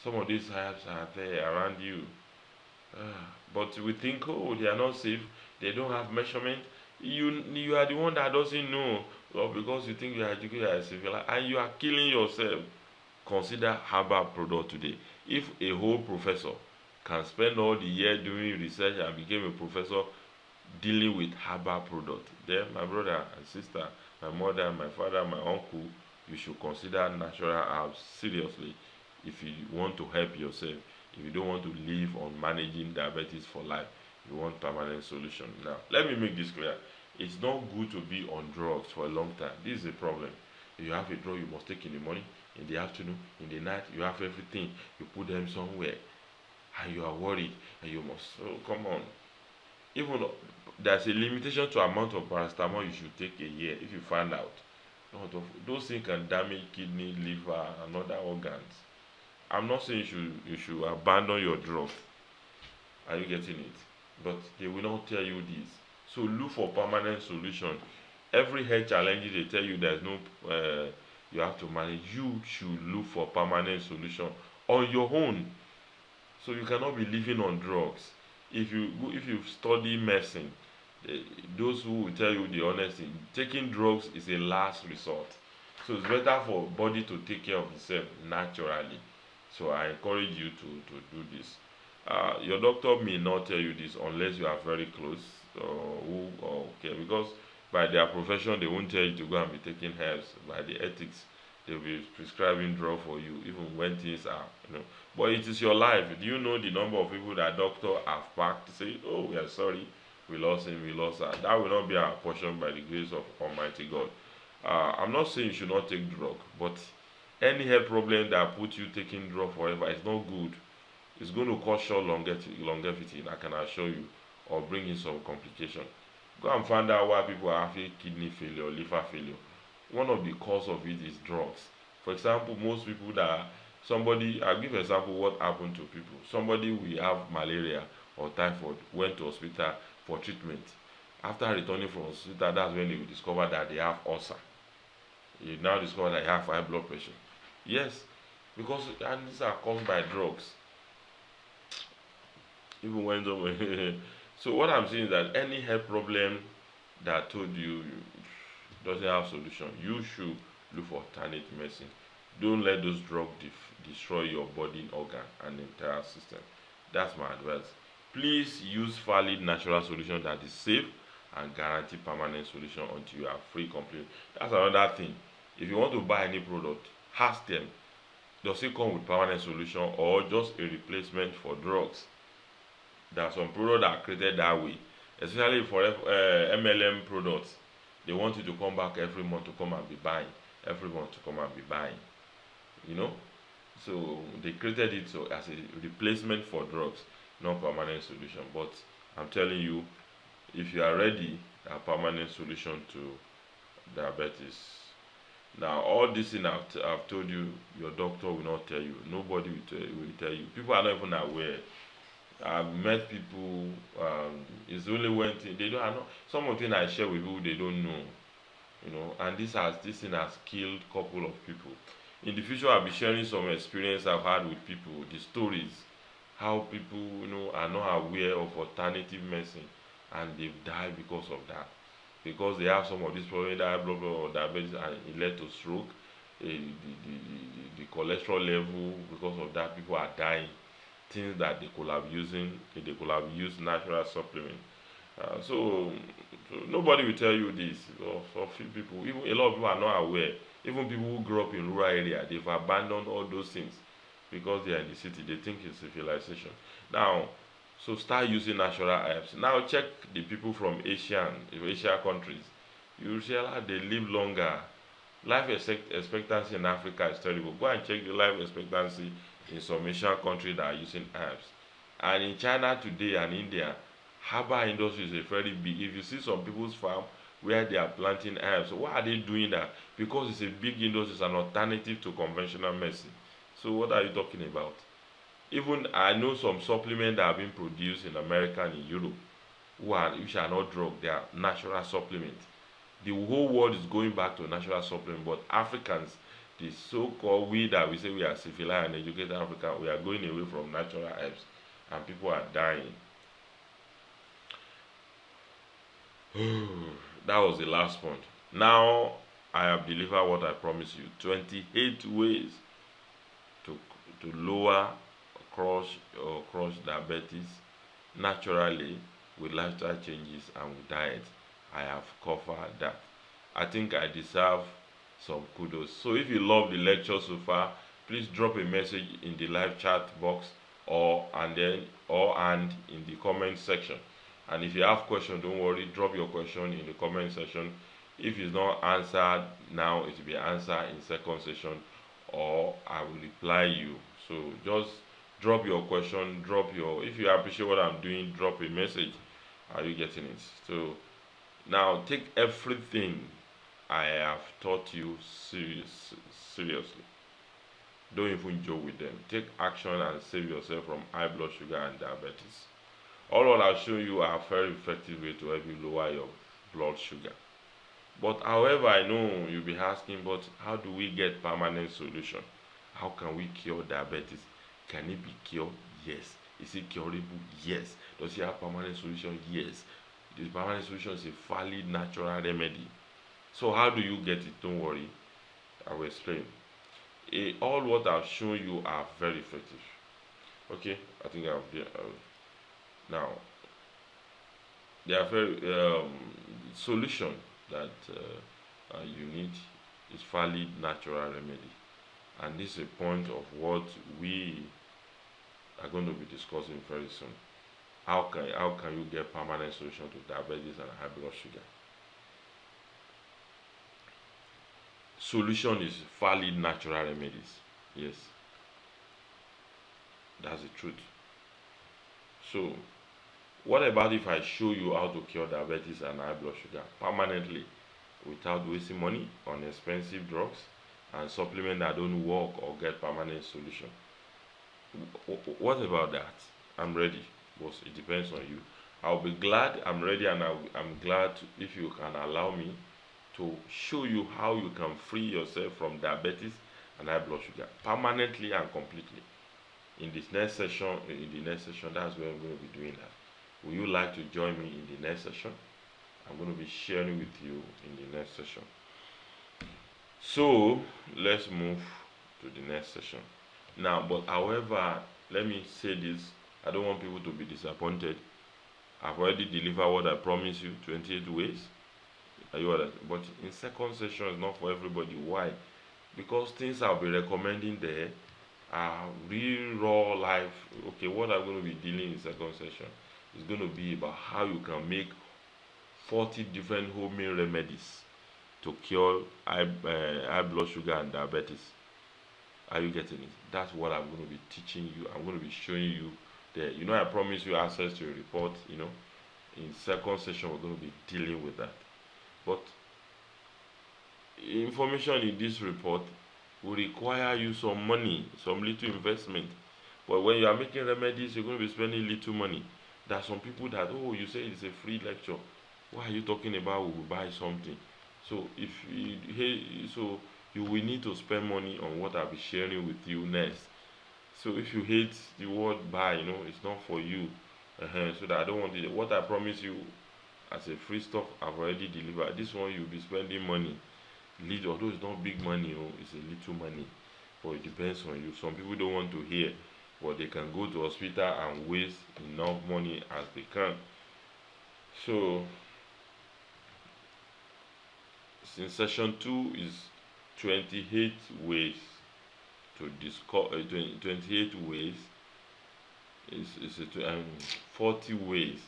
Some of these herbs are there around you. But we think, oh, they are not safe. They don't have measurement. You are the one that doesn't know. Well, because you think you are educated as civil, and you are killing yourself. Consider herbal product today. If a whole professor can spend all the year doing research and became a professor dealing with herbal product, then my brother and sister, my mother, my father, my uncle, you should consider natural herbs seriously if you want to help yourself. If you don't want to live on managing diabetes for life, you want permanent solution. Now, let me make this clear. It's not good to be on drugs for a long time. This is a problem. If you have a drug you must take in the morning, in the afternoon, in the night, you have everything. You put them somewhere and you are worried and you must, oh, come on. Even there's a limitation to amount of paracetamol you should take a year if you find out. Those things can damage kidney, liver, and other organs. I'm not saying you should abandon your drug. Are you getting it? But they will not tell you this. So look for permanent solution. Every health challenge they tell you there's no you have to manage. You should look for permanent solution on your own. So you cannot be living on drugs. If you study medicine, eh, those who will tell you the honesty, taking drugs is a last resort. So it's better for body to take care of itself naturally. So I encourage you to do this. Your doctor may not tell you this unless you are very close or okay, because by their profession they won't tell you to go and be taking herbs. By the ethics, they'll be prescribing drug for you even when things are, but it is your life. Do you know the number of people that doctor have packed to say, oh, we are sorry, we lost him, we lost her? That will not be our portion by the grace of Almighty God. I'm not saying you should not take drug, but any health problem that put you taking drug forever is not good. It's going to cause short longevity, I can assure you, or bring in some complication. Go and find out why people are having kidney failure, liver failure. One of the cause of it is drugs. For example, most people that somebody, I'll give an example what happened to people. Somebody will have malaria or typhoid, went to hospital for treatment. After returning from hospital, that's when they will discover that they have ulcer. You now discover that you have high blood pressure. Yes, because and these are caused by drugs. Even when so what I'm saying is that any health problem that I told you doesn't have solution, you should look for alternative medicine. Don't let those drugs destroy your body organ and entire system. That's my advice. Please use valid natural solution that is safe and guarantee permanent solution until you are free completely. That's another thing. If you want to buy any product, ask them, does it come with permanent solution or just a replacement for drugs? There are some products that are created that way. especially for MLM products. They want you to come back every month to come and be buying, every month to come and be buying. You know, so they created it so as a replacement for drugs, not permanent solution. But I'm telling you, if you are ready, a permanent solution to diabetes. Now, all this thing I've told you, your doctor will not tell you. Nobody will tell you. People are not even aware. I've met people. It's only when they don't. I know some of the things I share with you, they don't know. And this thing has killed couple of people. In the future, I'll be sharing some experience I've had with people, the stories, how people are not aware of alternative medicine, and they've died because of that, because they have some of these problems, that blah blah or diabetes, and it led to stroke, the cholesterol level. Because of that, people are dying. Things that they could have used natural supplement. So nobody will tell you this. For few people, even a lot of people are not aware. Even people who grew up in rural area, they've abandoned all those things because they are in the city. They think it's civilization. Now, so start using natural herbs. Now check the people from Asia countries. You realize they live longer. Expectancy in Africa is terrible. Go and check the life expectancy in some Asian countries that are using herbs. And in China today and India, herbal industry is a very big. If you see some people's farm where they are planting herbs, so why are they doing that? Because it's a big industry, it's an alternative to conventional medicine. So what are you talking about? Even I know some supplements that have been produced in America and in Europe, which are not drug, they are natural supplements. The whole world is going back to natural supplement, but Africans, the so-called we that we say we are civilized and educated African, we are going away from natural herbs, and people are dying. That was the last point. Now I have delivered what I promised you: 28 ways to lower crush diabetes naturally with lifestyle changes and with diet. I have covered that. I think I deserve some kudos. So if you love the lecture so far, please drop a message in the live chat box, and in the comment section. And if you have questions, don't worry, drop your question in the comment section. If it's not answered now, it will be answered in second session, or I will reply you. So just drop your question, if you appreciate what I'm doing, drop a message. Are you getting it? So now take everything I have taught you seriously. Don't even joke with them. Take action and save yourself from high blood sugar and diabetes. All what I've shown you are very effective way to help you lower your blood sugar. But however, I know you'll be asking, but how do we get permanent solution? How can we cure diabetes? Can it be cured? Yes. Is it curable? Yes. Does it have permanent solution? Yes. The permanent solution is a valid natural remedy. So how do you get it? Don't worry, I will explain. All what I've shown you are very effective. Okay, I think now there are very solution that you need is valid natural remedy, and this is a point of what we are going to be discussing very soon. How can you get permanent solution to diabetes and high blood sugar? Solution is valid natural remedies. Yes, that's the truth. So what about if I show you how to cure diabetes and high blood sugar permanently without wasting money on expensive drugs and supplements that don't work or get permanent solution? What about that? I'm ready, but it depends on you. I'll be glad. I'm ready, and I'm glad if you can allow me to show you how you can free yourself from diabetes and high blood sugar permanently and completely. In the next session, that's where I'm going to be doing that. Would you like to join me in the next session? I'm going to be sharing with you in the next session. So let's move to the next session now. But however, let me say this: I don't want people to be disappointed. I've already delivered what I promised you, 28 ways. Are you understand? But in second session, it's not for everybody. Why? Because things I'll be recommending there are real raw life. Okay, what I'm going to be dealing in second session is going to be about how you can make 40 different homemade remedies to cure high blood sugar and diabetes. Are you getting it? That's what I'm going to be teaching you. I'm going to be showing you there. I promise you access to a report. In second session, we're going to be dealing with that. But information in this report will require you some money, some little investment. But when you are making remedies, you're going to be spending little money. There are some people that, oh, you say it's a free lecture. Why are you talking about we will buy something? So you will need to spend money on what I'll be sharing with you next. So if you hate the word buy, it's not for you. So that I don't want it. What I promise you as a free stuff, I've already delivered. This one you'll be spending money. Although it's not big money, it's a little money. But it depends on you. Some people don't want to hear, but they can go to hospital and waste enough money as they can. So since session 2 is 28 ways to discuss 28 ways is 40 ways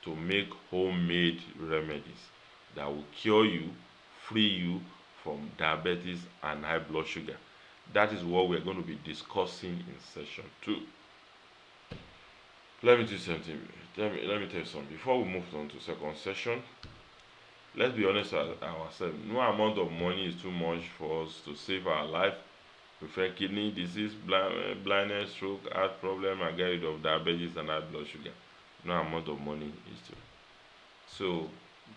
to make homemade remedies that will cure you, free you from diabetes and high blood sugar. That is what we're going to be discussing in session 2. Let me do something. Let me tell you something. Before we move on to second session, let's be honest with ourselves. No amount of money is too much for us to save our life, prevent kidney disease, blindness, stroke, heart problem, and get rid of diabetes and high blood sugar. No amount of money is too. So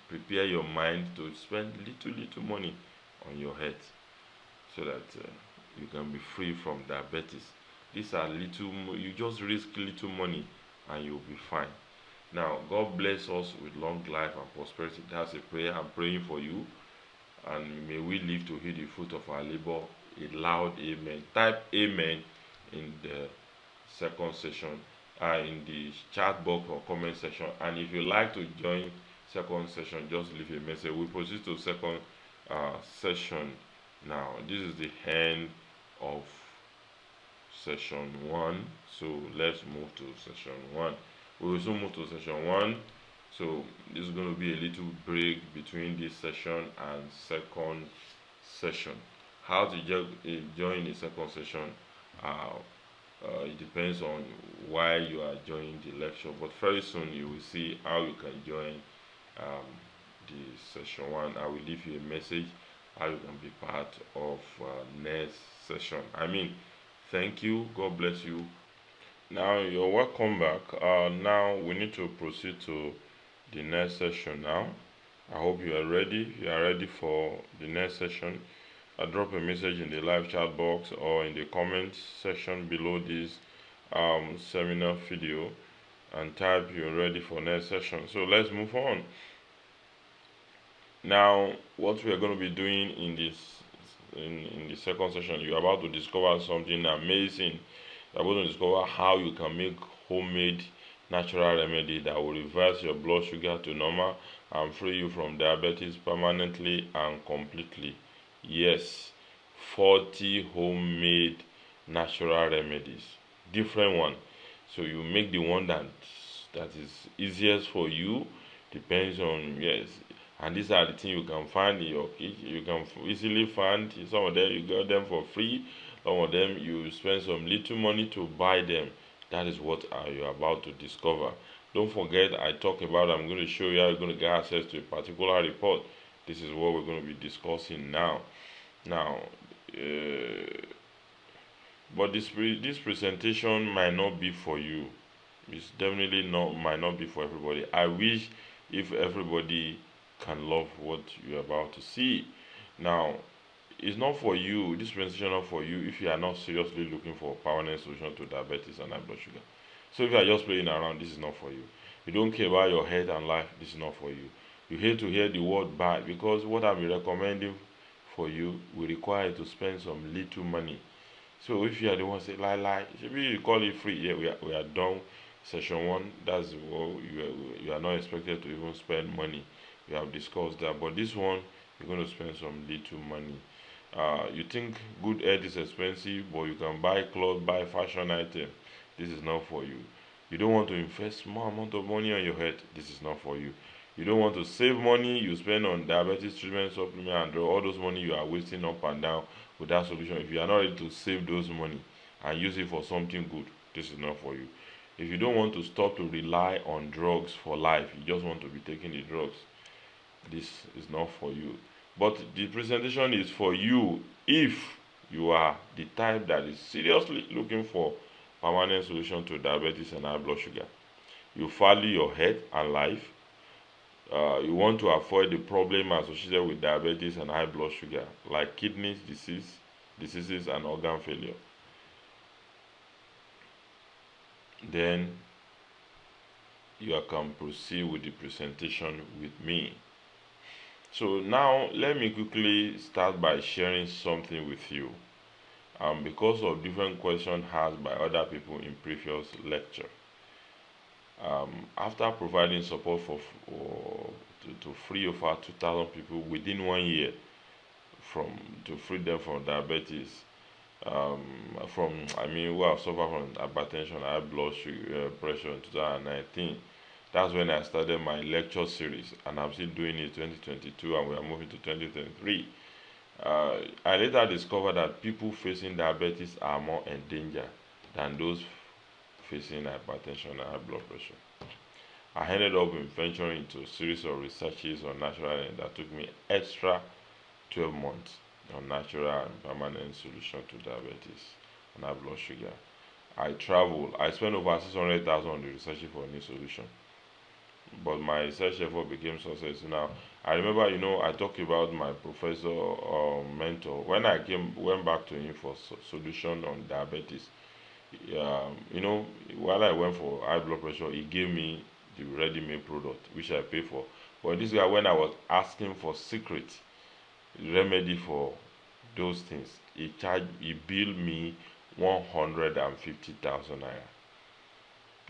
prepare your mind to spend little money on your health, so that you can be free from diabetes. These are you just risk little money and you'll be fine. Now, God bless us with long life and prosperity. That's a prayer I'm praying for you. And may we live to hear the fruit of our labor. A loud amen. Type amen in the second session, in the chat box or comment section. And if you like to join second session, just leave a message. We proceed to second session now. This is the end of session 1. So let's move to session 1. We will soon move to session 1. So this is going to be a little break between this session and second session. How to join the second session, it depends on why you are joining the lecture, but very soon you will see how you can join the session 1. I will leave you a message how you can be part of next session. Thank you. God bless you. Now you're welcome back. Now we need to proceed to the next session now. I hope you are ready. If you are ready for the next session, drop a message in the live chat box or in the comment section below this seminar video and type you're ready for next session. So let's move on. Now what we are going to be doing in the second session, you're about to discover something amazing. You're going to discover how you can make homemade natural remedy that will reverse your blood sugar to normal and free you from diabetes permanently and completely. Yes, 40 homemade natural remedies, different one. So you make the one that is easiest for you, depends on, yes. And these are the things you can find in your kitchen. You can easily find some of them. You get them for free. Some of them you spend some little money to buy them. That is what you're about to discover. Don't forget, I talk about, I'm going to show you how you're going to get access to a particular report. This is what we're going to be discussing now. But this presentation might not be for you. It's definitely might not be for everybody. I wish if everybody can love what you're about to see. Now, it's not for you. This presentation is not for you if you are not seriously looking for a permanent solution to diabetes and high blood sugar. So if you are just playing around, this is not for you. You don't care about your health and life, this is not for you. You hate to hear the word buy, because what I'm recommending for you will require you to spend some little money. So if you are the one say lie, maybe you call it free. Yeah, we are done session 1. That's what you are not expected to even spend money. We have discussed that, but this one you're going to spend some little money. You think good health is expensive, but you can buy clothes, buy fashion item. This is not for you. You don't want to invest small amount of money on your head. This is not for you. You don't want to save money you spend on diabetes treatment, supplement, and all those money you are wasting up and down without solution. If you are not ready to save those money and use it for something good, this is not for you. If you don't want to stop to rely on drugs for life, you just want to be taking the drugs, this is not for you. But the presentation is for you if you are the type that is seriously looking for permanent solution to diabetes and high blood sugar. You value your health and life. You want to avoid the problem associated with diabetes and high blood sugar, like diseases, and organ failure. Then you can proceed with the presentation with me. So now let me quickly start by sharing something with you. Because of different questions asked by other people in previous lecture. After providing support to free over 2,000 people within 1 year to free them from diabetes, who have suffered from hypertension, high blood sugar, pressure in 2019. That's when I started my lecture series, and I'm still doing it 2022, and we are moving to 2023. I later discovered that people facing diabetes are more in danger than those facing hypertension and high blood pressure. I ended up venturing into a series of researches on natural health that took me extra 12 months on natural and permanent solution to diabetes and high blood sugar. I traveled. I spent over 600,000 on the research for a new solution, but my research effort became successful. Now, I remember, I talked about my professor or mentor when I went back to him for solution on diabetes. While I went for high blood pressure, he gave me the ready-made product which I paid for. But this guy, when I was asking for secret remedy for those things, he billed me 150,000 naira.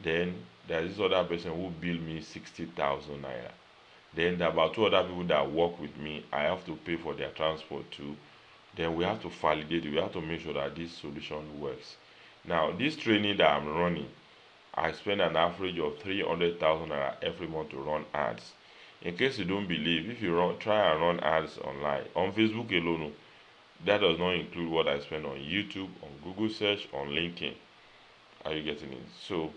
Then there is this other person who billed me 60,000 naira. Then there are about two other people that work with me. I have to pay for their transport too. Then we have to validate it. We have to make sure that this solution works. Now, this training that I'm running, I spend an average of 300,000 naira every month to run ads. In case you don't believe, if you try and run ads online, on Facebook alone, that does not include what I spend on YouTube, on Google search, on LinkedIn. Are you getting it? So,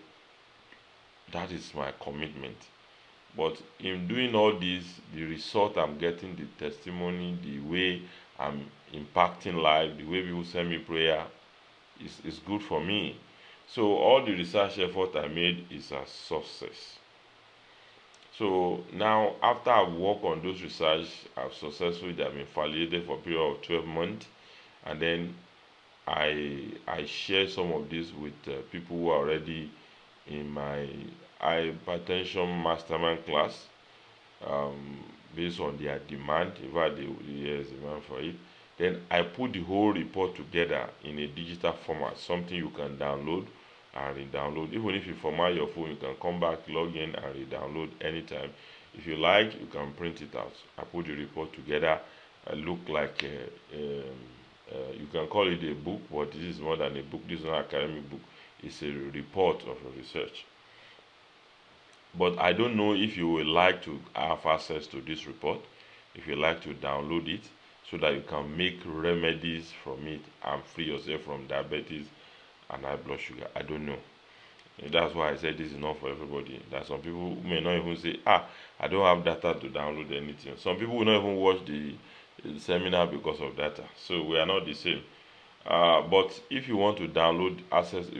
that is my commitment. But in doing all this, the result I'm getting, the testimony, the way I'm impacting life, the way people send me prayer, is good for me. So all the research effort I made is a success. So now after I've worked on those research, I've successfully been validated for a period of 12 months, and then I share some of this with people who are already in my hypertension mastermind class, based on their demand. In fact, there's demand for it. Then I put the whole report together in a digital format, something you can download and re-download. Even if you format your phone, you can come back, log in, and re-download anytime. If you like, you can print it out. I put the report together. I look like you can call it a book, but this is more than a book. This is not an academic book. It's a report of a research. But I don't know if you would like to have access to this report, if you like to download it, so that you can make remedies from it and free yourself from diabetes and high blood sugar. I don't know. And that's why I said this is not for everybody. That some people may not even say, I don't have data to download anything. Some people will not even watch the seminar because of data. So we are not the same. But if you want to you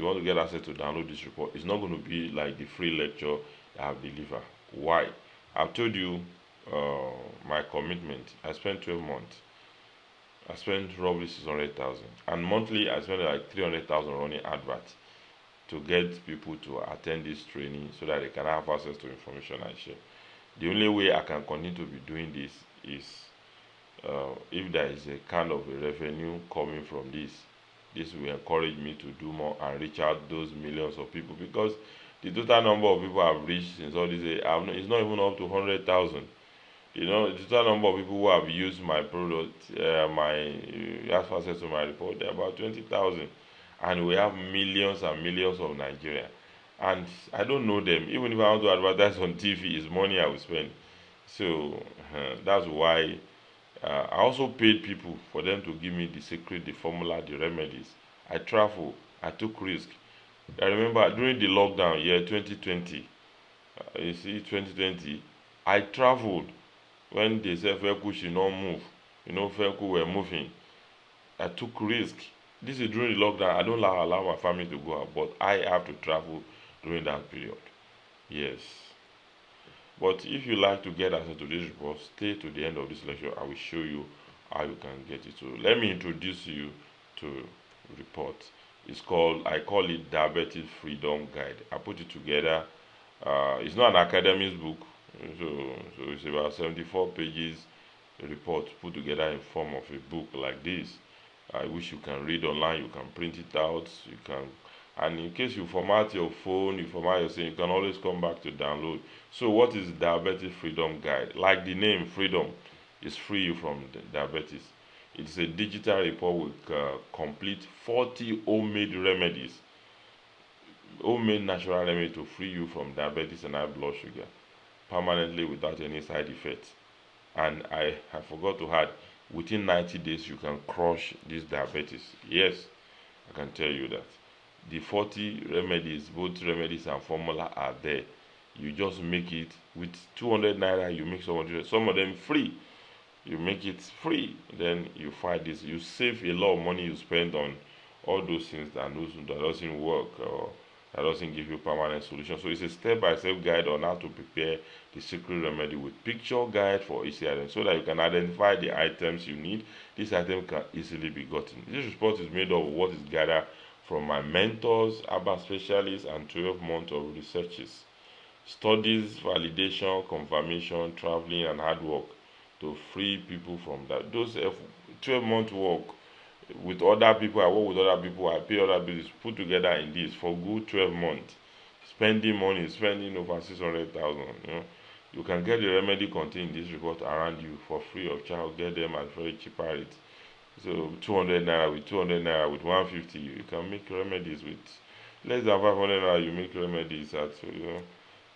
want to get access to download this report, it's not going to be like the free lecture I have delivered. Why? I've told you my commitment. I spent 12 months. I spent roughly 600,000, and monthly I spend like 300,000 running adverts to get people to attend this training so that they can have access to information I share. The only way I can continue to be doing this is if there is a kind of a revenue coming from this. This will encourage me to do more and reach out those millions of people, because the total number of people I've reached since all this is not even up to 100,000. The total number of people who have used my product, have access to my report, they're about 20,000, and we have millions and millions of Nigeria. and I don't know them. Even if I want to advertise on TV, it's money I will spend. So that's why I also paid people for them to give me the secret, the formula, the remedies. I travel, I took risk. I remember during the lockdown year 2020, you see 2020, I traveled when they said vehicle should not move. Vehicle were moving. I took risk. This is during the lockdown. I don't allow my family to go out, but I have to travel during that period. Yes. But if you like to get access to this report, stay to the end of this lecture. I will show you how you can get it. So let me introduce you to report. I call it Diabetes Freedom Guide. I put it together. It's not an academic book, so it's about 74 pages report put together in form of a book like this. I wish you can read online. You can print it out. You can, and in case you format your phone, you format your thing, you can always come back to download. So what is Diabetes Freedom Guide? Like the name, freedom is free you from diabetes. It's a digital report with complete 40 homemade natural remedy to free you from diabetes and high blood sugar permanently without any side effects. And I forgot to add, within 90 days you can crush this diabetes. Yes, I can tell you that. The 40 remedies, both remedies and formula are there. You just make it with 200 naira, you make some of them free. You make it free, then you find this. You save a lot of money you spend on all those things that doesn't work, or that doesn't give you permanent solution. So it's a step-by-step guide on how to prepare the secret remedy with picture guide for each item, so that you can identify the items you need. This item can easily be gotten. This report is made up of what is gathered from my mentors, herbal specialists, and 12 months of researches, studies, validation, confirmation, traveling, and hard work to free people from that. Those 12-month work with other people, I work with other people, I pay other bills, put together in this for good 12 months. Spending money, spending over 600,000. You can get the remedy contained in this report around you for free of charge. Get them at very cheap rate. So 200 naira with 200 naira with 150, you can make remedies with less than 500 naira. You make remedies at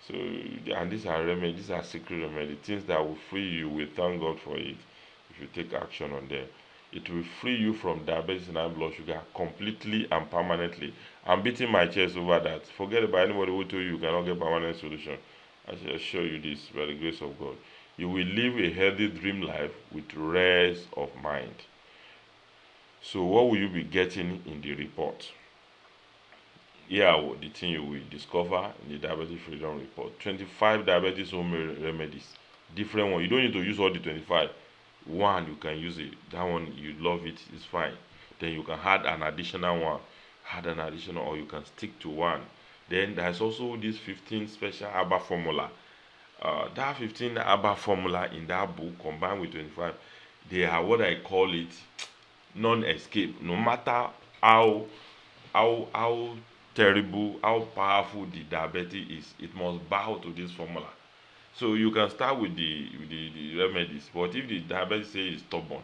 so, and these are remedies, these are secret remedies, things that will free you. We thank God for it if you take action on them. It will free you from diabetes and high blood sugar completely and permanently. I'm beating my chest over that. Forget about anybody who told you you cannot get permanent solution. I shall assure you this by the grace of God. You will live a healthy dream life with rest of mind. So what will you be getting in the report? Here the thing you will discover in the Diabetes Freedom Report. 25 diabetes home remedies. Different one. You don't need to use all the 25. One, you can use it. That one, you love it, it's fine. Then you can add an additional one. Add an additional, or you can stick to one. Then there's also this 15 special herbal formula. That 15 herbal formula in that book combined with 25, they are what I call it non-escape. No matter how terrible, how powerful the diabetes is, it must bow to this formula. So you can start with the remedies, but if the diabetes say is stubborn,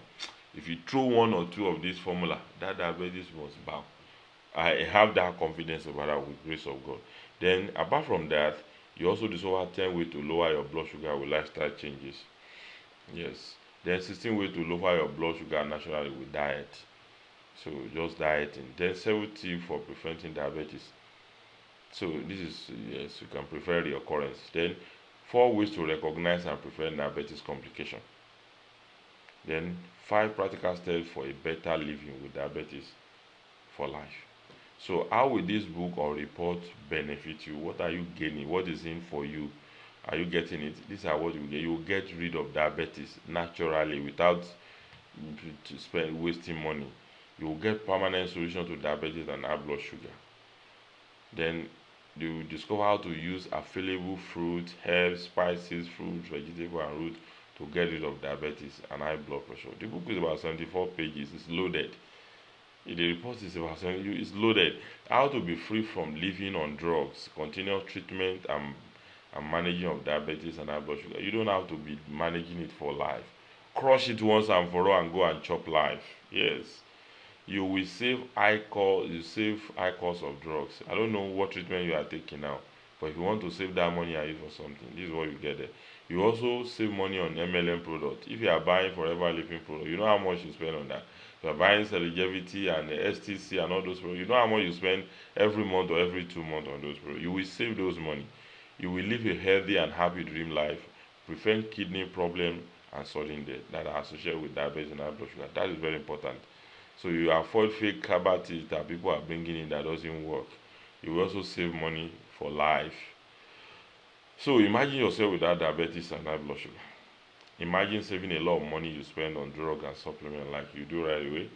if you throw one or two of this formula, that diabetes must bow. I have that confidence about that with grace of God. Then apart from that, you also discover 10 ways to lower your blood sugar with lifestyle changes. Yes. Then 16 ways to lower your blood sugar naturally with diet. So just dieting. Then 70 for preventing diabetes. So this is, yes, you can prevent reoccurrence. Then 4 ways to recognize and prevent diabetes complication. Then 5 practical steps for a better living with diabetes for life. So how will this book or report benefit you? What are you gaining? What is in for you? Are you getting it? These are what you get. You will get rid of diabetes naturally without wasting money. You will get permanent solution to diabetes and high blood sugar. Then you will discover how to use available fruits, herbs, spices, fruits, vegetables, and roots to get rid of diabetes and high blood pressure. The book is about 74 pages. It's loaded. The report is about 70. It's loaded. How to be free from living on drugs, continuous treatment, and managing of diabetes and high blood sugar. You don't have to be managing it for life. Crush it once and for all and go and chop life. Yes. you will save high cost, you save high cost of drugs. I don't know what treatment you are taking now, but if you want to save that money and use for something, this is what you get there. You also save money on MLM product. If you are buying forever living product, you know how much you spend on that. If you are buying Celligevity and STC and all those products, you know how much you spend every month or every 2 months on those products. You will save those money. You will live a healthy and happy dream life, prevent kidney problem and sudden death that are associated with diabetes and high blood sugar. That is very important. So you avoid fake herbal teas that people are bringing in that doesn't work. You will also save money for life. So imagine yourself without diabetes and high blood sugar. Imagine saving a lot of money you spend on drug and supplement like you do right away.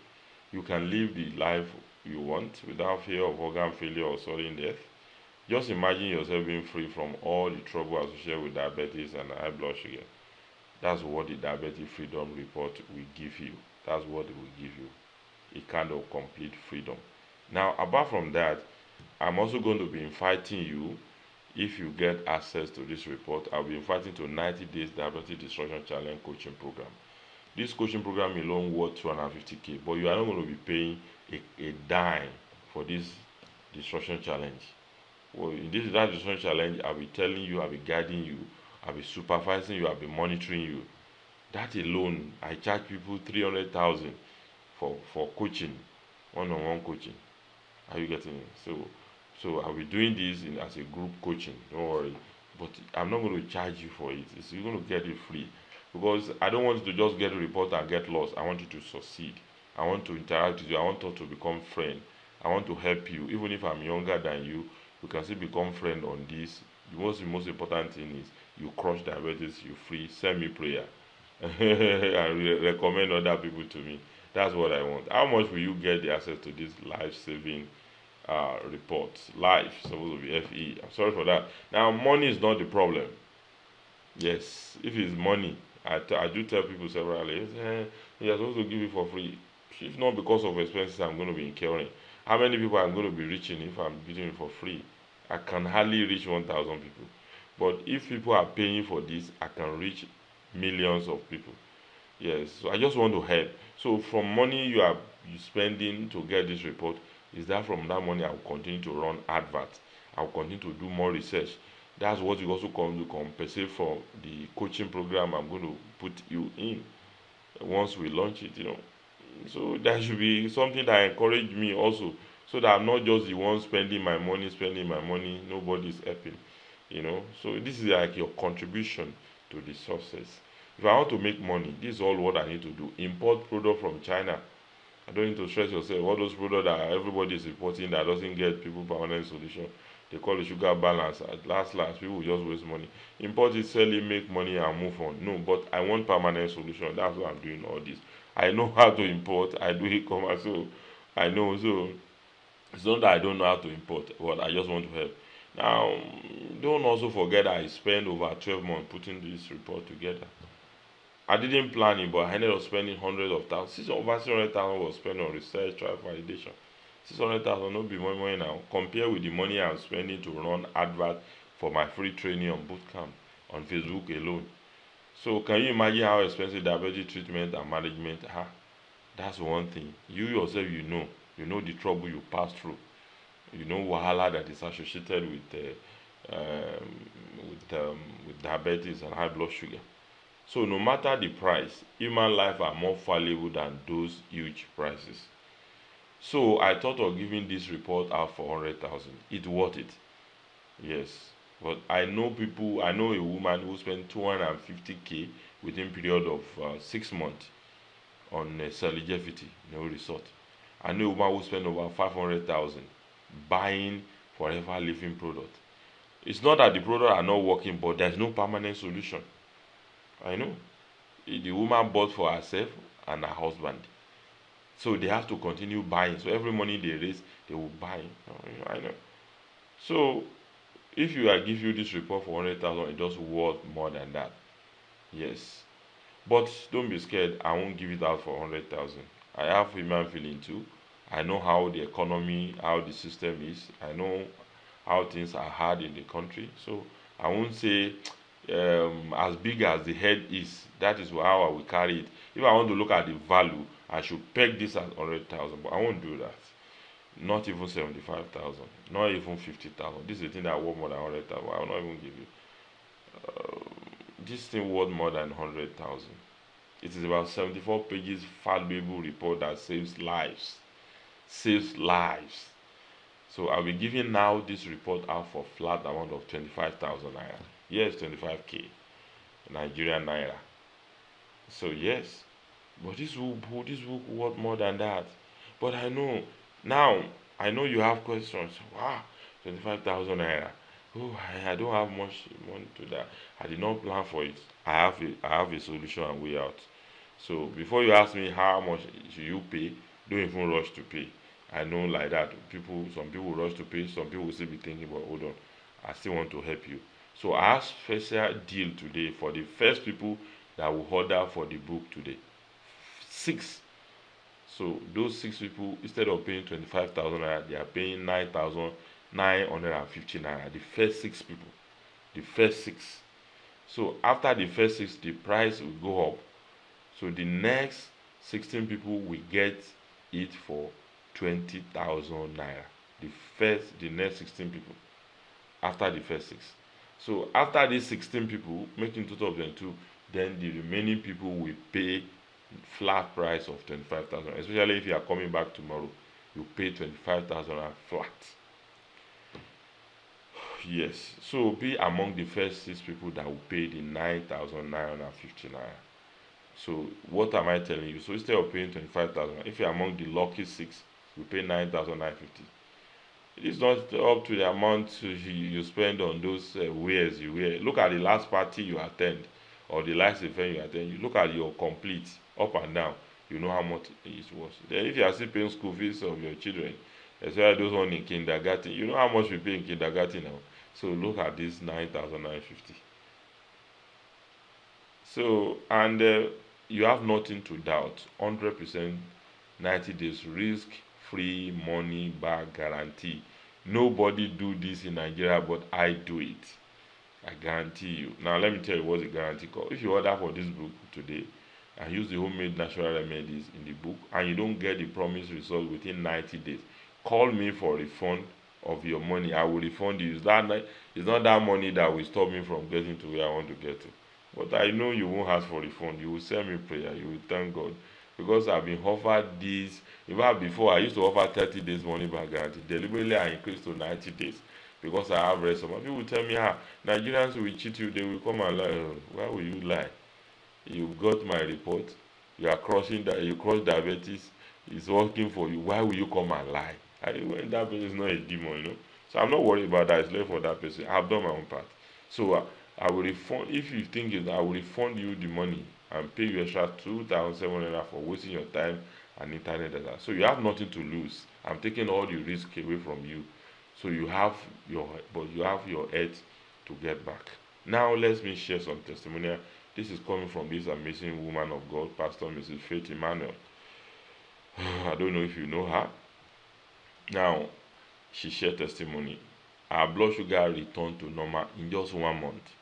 You can live the life you want without fear of organ failure or sudden death. Just imagine yourself being free from all the trouble associated with diabetes and high blood sugar. That's what the Diabetic Freedom Report will give you. That's what it will give you. A kind of complete freedom. Now, apart from that, I'm also going to be inviting you, if you get access to this report, I'll be inviting to 90 Days Diabetic Destruction Challenge coaching program. This coaching program alone worth 250K, but you are not going to be paying a dime for this destruction challenge. Well, in this that destruction challenge, I'll be telling you, I'll be guiding you, I'll be supervising you, I'll be monitoring you. That alone, I charge people 300,000 for coaching, one-on-one coaching. Are you getting it? So I'll be doing this as a group coaching. Don't worry, but I'm not going to charge you for it. You're going to get it free because I don't want you to just get a report and get lost. I want you to succeed. I want to interact with you. I want us to become friends. I want to help you, even if I'm younger than you. You can still become friend on this. The most important thing is you crush diabetes, you free. Send me prayer. I recommend other people to me. That's what I want. How much will you get the access to this life-saving reports? Life supposed to be FE. I'm sorry for that. Now, money is not the problem. Yes, if it's money, I do tell people severally, you're supposed to give it for free. If not because of expenses, I'm going to be incurring. How many people I'm going to be reaching if I'm giving it for free? I can hardly reach 1,000 people. But if people are paying for this, I can reach millions of people. Yes, so I just want to help. So from money you spending to get this report, is that from that money I will continue to run adverts. I will continue to do more research. That's what you also come to compensate for the coaching program I'm going to put you in once we launch it. So that should be something that encourage me also, so that I'm not just the one spending my money, nobody's helping. So this is like your contribution to the success. If I want to make money, this is all what I need to do. Import product from China. I don't need to stress yourself. All those products that everybody is importing that doesn't get people permanent solution. They call it sugar balance. At last, people just waste money. Import it, sell it, make money and move on. No, but I want permanent solution. That's why I'm doing all this. I know how to import. I do e-commerce, so I know. So it's not that I don't know how to import, but I just want to help. Now, don't also forget that I spent over 12 months putting this report together. I didn't plan it, but I ended up spending hundreds of thousands. Over 600,000 was spent on research, trial validation. 600,000 no be money now. Compare with the money I'm spending to run advert for my free training on bootcamp on Facebook alone. So can you imagine how expensive diabetes treatment and management are? That's one thing. You yourself, you know the trouble you pass through. You know wahala that is associated with diabetes and high blood sugar. So no matter the price, human life are more valuable than those huge prices. So I thought of giving this report out for 100,000. It's worth it. Yes. But I know people, I know a woman who spent 250K within period of 6 months on Celligevity, no result. I know a woman who spent over 500,000 buying forever living product. It's not that the product are not working, but there's no permanent solution. I know. The woman bought for herself and her husband. So they have to continue buying. So every money they raise, they will buy. I know. So if I give you this report for 100,000, it does worth more than that. Yes. But don't be scared. I won't give it out for 100,000. I have human feeling too. I know how the economy, how the system is. I know how things are hard in the country. So I won't say as big as the head is. That is how I will carry it. If I want to look at the value, I should peg this at 100,000, but I won't do that. Not even 75,000, not even 50,000. This is a thing that worth more than 100,000. I will not even give you. This thing worth more than 100,000. It is about 74 pages valuable report that saves lives. Saves lives. So I'll be giving now this report out for flat amount of 25,000 naira. Yes, 25k Nigerian naira. So yes, but this book worth more than that. But I know now. I know you have questions. Wow, 25,000 naira. Oh, I don't have much money to that. I did not plan for it. I have a solution and way out. So before you ask me how much should you pay, don't even rush to pay. I know like that. Some people rush to pay. Some people will still be thinking, but hold on, I still want to help you. So I have special deal today for the first people that will order for the book today. 6. So those 6 people, instead of paying 25,000 naira, they are paying 9,950 naira. The first 6 people, the first 6. So after the first 6, the price will go up. So the next 16 people will get it for 20,000 naira. The next 16 people after the first 6. So after these 16 people, making total of 22, then the remaining people will pay flat price of 25,000. Especially if you are coming back tomorrow, you pay 25,000 flat. Yes, so be among the first 6 people that will pay the 9,950 naira. So what am I telling you? So instead of paying 25,000, if you're among the lucky 6, you pay 9,950. It is not up to the amount you spend on those wares you wear. Look at the last party you attend or the last event you attend. You look at your complete up and down. You know how much it was. Then if you are still paying school fees of your children, especially those one in kindergarten, you know how much we pay in kindergarten now. So look at this 9,950. So and you have nothing to doubt. 100%, 90 days risk free money back guarantee. Nobody do this in Nigeria, but I do it. I guarantee you. Now let me tell you what the guarantee called. If you order for this book today and use the homemade natural remedies in the book and you don't get the promised result within 90 days, call me for refund of your money. I will refund you. It's not that money that will stop me from getting to where I want to get to. But I know you won't ask for refund. You will send me prayer. You will thank God. Because I've been offered this. In fact, before I used to offer 30 days money back guarantee. Deliberately, I increased to 90 days because I have rest of my people tell me, Nigerians will cheat you. They will come and lie. Why will you lie? You got my report. You are crossing that. You cross diabetes. It's working for you. Why will you come and lie? When that person is not a demon. So I'm not worried about that. It's left for that person. I've done my own part. So I will refund. If you think it, I will refund you the money and pay you extra 2,700 for wasting your time and internet data. So you have nothing to lose. I'm taking all the risk away from you. So you have your head to get back. Now let me share some testimonial. This is coming from this amazing woman of God, Pastor Mrs. Faith Emmanuel. I don't know if you know her. Now she shared testimony. Her blood sugar returned to normal in just 1 month.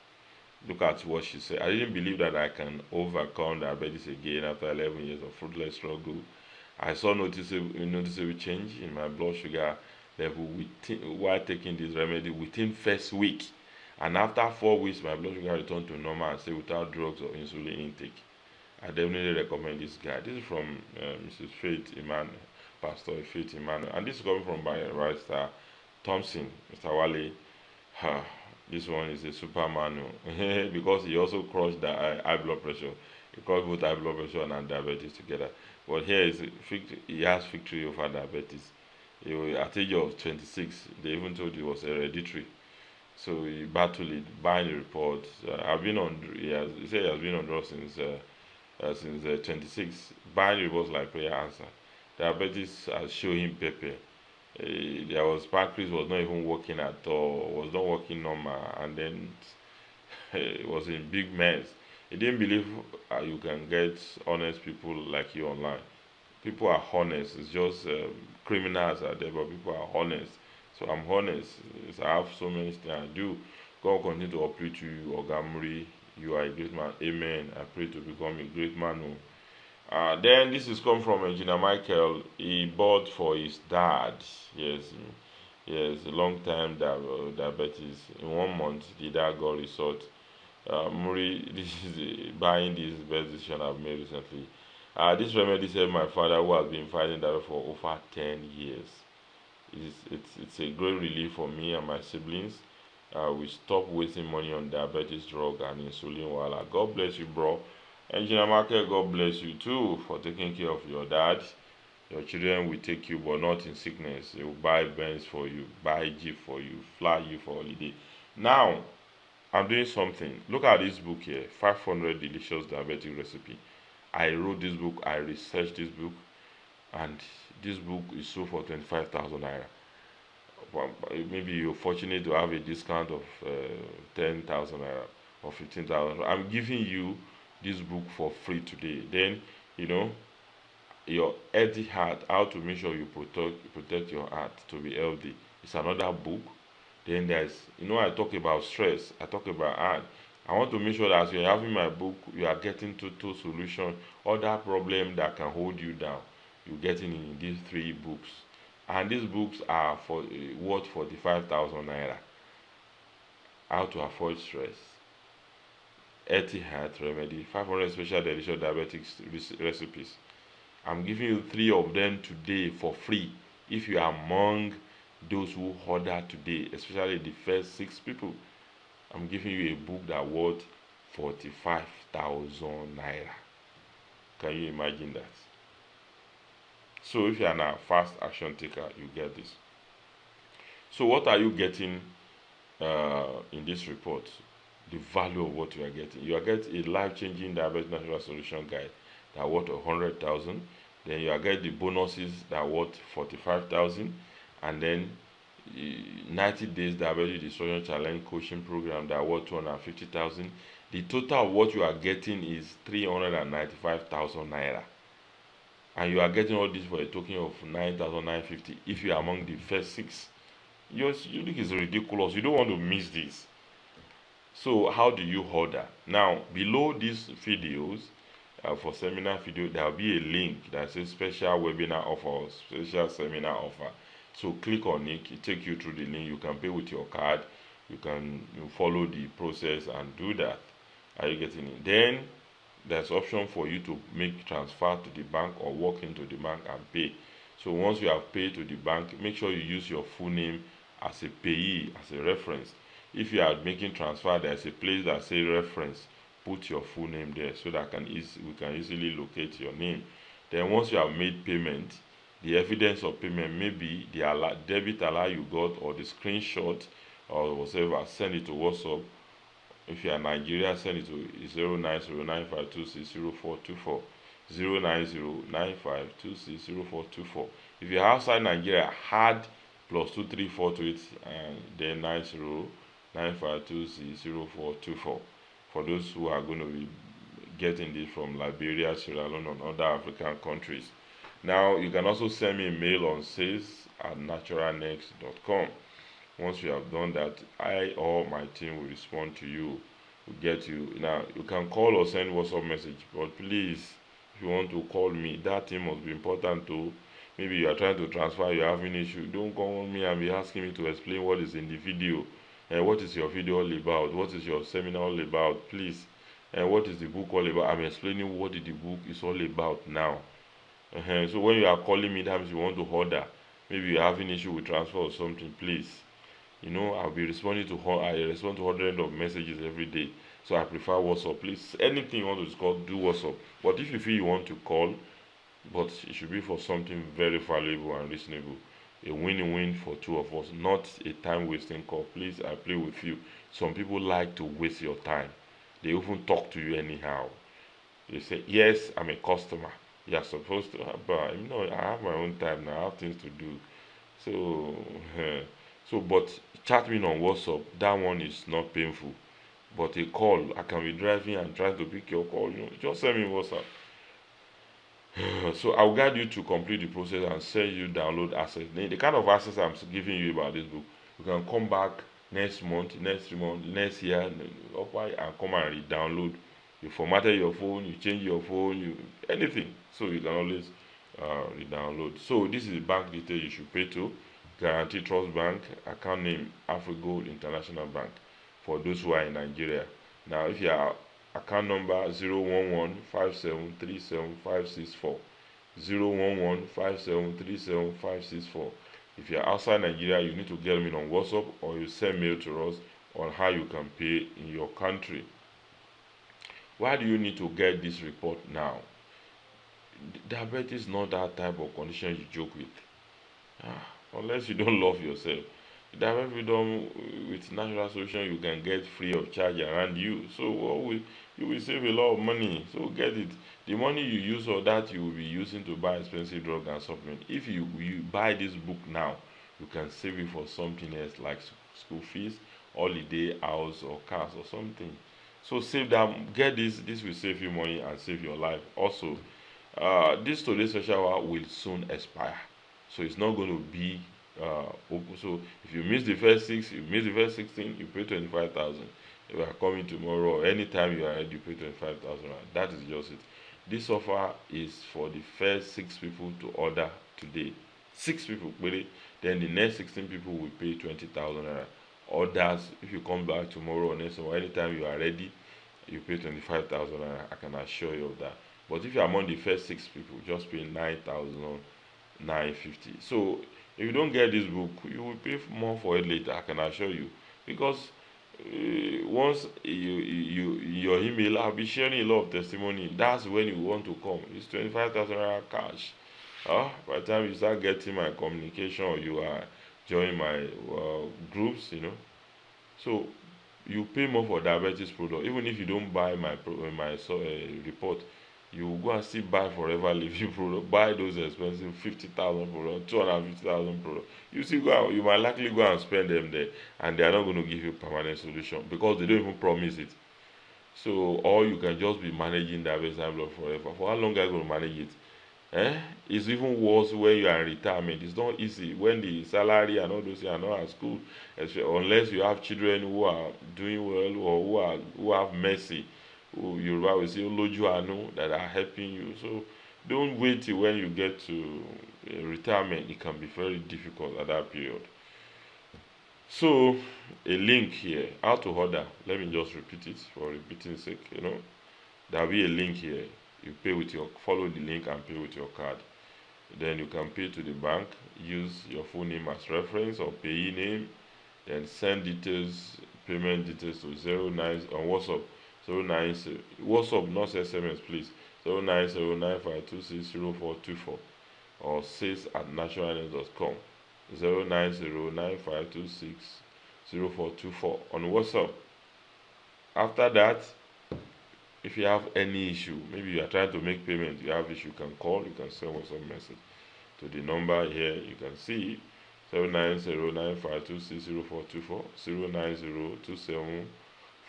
Look at what she said. I didn't believe that I can overcome diabetes again after 11 years of fruitless struggle. I saw noticeable change in my blood sugar level while taking this remedy within first week. And after 4 weeks, my blood sugar returned to normal and stay without drugs or insulin intake. I definitely recommend this guy. This is from Mrs. Faith Emmanuel, Pastor Faith Emmanuel. And this is coming from my Mr. Thompson, Mr. Wale. This one is a superman because he also crushed the high blood pressure. He crushed both high blood pressure and diabetes together. But here is he has victory over diabetes. At the age of 26, they even told he was hereditary. So he battled it, buying the report. I've been on. He said he has been on drugs since 26. Buying the reports like prayer answer. Diabetes has shown him pepper. There was pancreas was not even working at all, was not working normal, and then it was in big mess. He didn't believe you can get honest people like you online. People are honest. It's just criminals are there, but people are honest. So I'm honest. I have so many things I do. God will continue to uplift you, Ogamuri. You are a great man. Amen. I pray to become a great man. Then this is come from Engineer Michael. He bought for his dad. Yes, yes, a long time diabetes. In 1 month, the dad got result. Muri, this is buying this best decision I've made recently. This remedy saved my father, who has been fighting that for over 10 years. It's a great relief for me and my siblings. We stop wasting money on diabetes drug and insulin. While God bless you, bro. Engineer Market, God bless you too for taking care of your dad. Your children will take you, but not in sickness. They will buy Benz for you, buy Jeep for you, fly you for holiday. Now, I'm doing something. Look at this book here, 500 delicious diabetic recipe. I wrote this book, I researched this book, and this book is sold for 25,000 naira. Maybe you're fortunate to have a discount of 10,000 naira or 15,000. I'm giving you this book for free today. Then, you know, your healthy heart, how to make sure you protect your heart to be healthy. It's another book. Then there's, I talk about stress, I talk about heart. I want to make sure that as you're having my book, you are getting to solution, other problem that can hold you down. You're getting in these 3 books. And these books are for worth 45,000 naira. How to avoid stress, healthy heart remedy, 500 special delicious diabetic recipes. I'm giving you 3 of them today for free if you are among those who order today, especially the first 6 people. I'm giving you a book that worth 45,000 naira. Can you imagine that? So if you are a fast action taker, you get this. So what are you getting in this report? The value of what you are getting. You are getting a life-changing diabetes natural solution guide that worth 100,000. Then you are getting the bonuses that worth 45,000, and then 90 days diabetes destruction challenge coaching program that worth 250,000. The total of what you are getting is 395,000 naira, and you are getting all this for a token of 9,950 if you are among the first 6. You think it's ridiculous. You don't want to miss this. So how do you order? Now, below these videos, for seminar video, there will be a link that says special webinar offer, special seminar offer. So click on it, it takes you through the link. You can pay with your card, you can follow the process and do that. Are you getting it? Then there's option for you to make transfer to the bank or walk into the bank and pay. So once you have paid to the bank, make sure you use your full name as a payee, as a reference. If you are making transfer, there's a place that says reference. Put your full name there so that we can easily locate your name. Then once you have made payment, the evidence of payment, maybe the debit alert you got or the screenshot or whatever, send it to WhatsApp. If you are Nigeria, send it to 09095260424. 09095260424. If you're outside Nigeria, add +234 to it, and then 9095260424. For those who are going to be getting this from Liberia, Sierra Leone, and other African countries. Now, you can also send me a mail on sales@naturalnext.com. Once you have done that, I or my team will respond to you, will get you. Now, you can call or send WhatsApp message, but please, if you want to call me, that thing must be important too. Maybe you are trying to transfer, you're having issue. Don't call me and be asking me to explain what is in the video. And what is your video all about? What is your seminar all about? Please. And what is the book all about? I'm explaining what the book is all about now. So when you are calling me, that means you want to order. Maybe you're having issue with transfer or something, please. I'll be responding to I respond to hundreds of messages every day. So I prefer WhatsApp. Please, anything you want to discuss, do WhatsApp. But if you feel you want to call, but it should be for something very valuable and reasonable. A win-win for 2 of us, not a time-wasting call. Please, I play with you. Some people like to waste your time. They even talk to you anyhow. They say, yes, I'm a customer. You're supposed to, but I have my own time now. I have things to do. But chat me on WhatsApp. That one is not painful. But a call, I can be driving and trying to pick your call. Just send me WhatsApp. So I'll guide you to complete the process and send you download access. The kind of access I'm giving you about this book, you can come back next month, next month, next year, and come and re-download. You formatted your phone, you change your phone, you anything, so you can always re-download. So this is the bank detail you should pay to: Guarantee Trust Bank, account name Afrigold International Bank, for those who are in Nigeria. Now, if you are account number 01157375564, 01157375564. If you're outside Nigeria, you need to get me on WhatsApp, or you send mail to us on how you can pay in your country. Why do you need to get this report now? Diabetes is not that type of condition you joke with. Unless you don't love yourself. Direct freedom with natural solution you can get free of charge around you. So you will save a lot of money. So get it. The money you use or that you will be using to buy expensive drug and supplement. If you buy this book now, you can save it for something else like school fees, holiday, house, or cars or something. So save that. Get this. This will save you money and save your life. Also, this today's special hour will soon expire, so it's not going to be open. So if you miss the first six, you miss the first 16, you pay 25,000. If you are coming tomorrow or anytime you are ready, you pay 25,000. That is just it. This offer is for the first 6 people to order today. 6 people really. Then the next 16 people will pay 20,000 naira. Orders, if you come back tomorrow or next or anytime you are ready, you pay 25,000 naira. I can assure you of that. But if you are among the first 6 people, just pay 9,950. So if you don't get this book, you will pay more for it later. I can assure you, because once your email, I'll be sharing a lot of testimony. That's when you want to come. It's 25,000 naira cash. By the time you start getting my communication, or you are joining my groups, so you pay more for diabetes product. Even if you don't buy my report, you will go and still buy forever living product. Buy those expensive 50,000 product, 250,000 product. You still go and, you might likely go and spend them there, and they are not going to give you permanent solution because they don't even promise it. So, or you can just be managing diabetes and blood forever. For how long are you going to manage it? It's even worse when you are in retirement. It's not easy when the salary and all those things are not as good, unless you have children who are doing well, or who have mercy, who Yoruba will say Oloju Anu, that are helping you. So don't wait till when you get to retirement. It can be very difficult at that period. So a link here, how to order. Let me just repeat it for repeating sake. There'll be a link here. You pay with follow the link and pay with your card. Then you can pay to the bank, use your full name as reference or payee name, then send details, payment details to 09 on WhatsApp, 09 WhatsApp, not SMS, please. 09095260424, or sales@nationalnet.com, 09095260424 on WhatsApp. After that, if you have any issue, maybe you are trying to make payment, you have issue, you can call, you can send WhatsApp message to the number here. You can see 09095260424,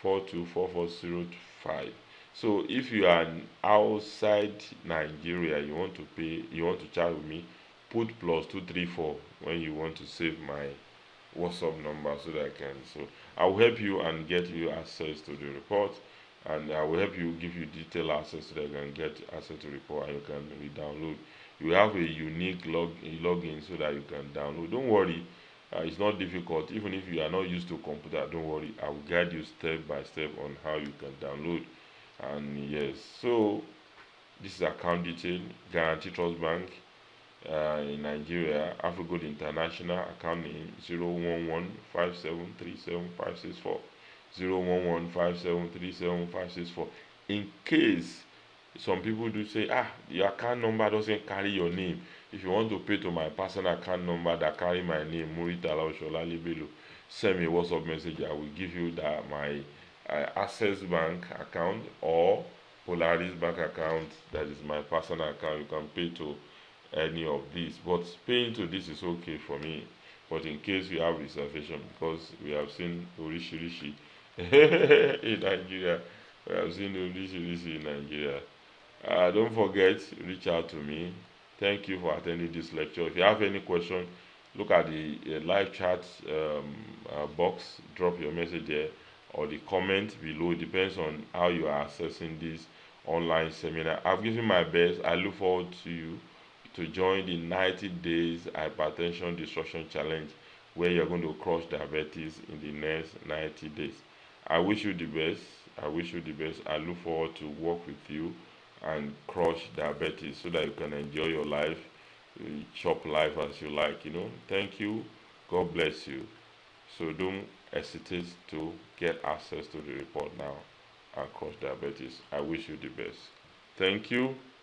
09027424405. So if you are outside Nigeria, you want to pay, you want to chat with me, put +234 when you want to save my WhatsApp number, so that I can. So I will help you and get you access to the report, and I will help you, give you detailed access so that you can get access to the report and you can re-download. You have a unique login so that you can download. Don't worry, it's not difficult. Even if you are not used to computer, don't worry. I will guide you step by step on how you can download. And yes, so this is account detail: Guarantee Trust Bank in Nigeria, Afrigold International, account name 01157375564, 01157375564. In case some people do say, the account number doesn't carry your name, if you want to pay to my personal account number that carry my name, Muritala Oshola Libelo, send me a WhatsApp message. I will give you that my Access Bank account or Polaris Bank account, that is my personal account. You can pay to any of these, but paying to this is okay for me. But in case you have reservation, because we have seen Orishirishi in Nigeria, we have seen Orishirishi in Nigeria. Don't forget, reach out to me. Thank you for attending this lecture. If you have any question, look at the live chat box, drop your message there, or the comment below. It depends on how you are accessing this online seminar. I've given my best. I look forward to you to join the 90 days hypertension destruction challenge, where you're going to crush diabetes in the next 90 days. I wish you the best. I wish you the best. I look forward to work with you and crush diabetes so that you can enjoy your life, chop life as you like. Thank you. God bless you. So don't hesitate to get access to the report now and crush diabetes. I wish you the best. Thank you.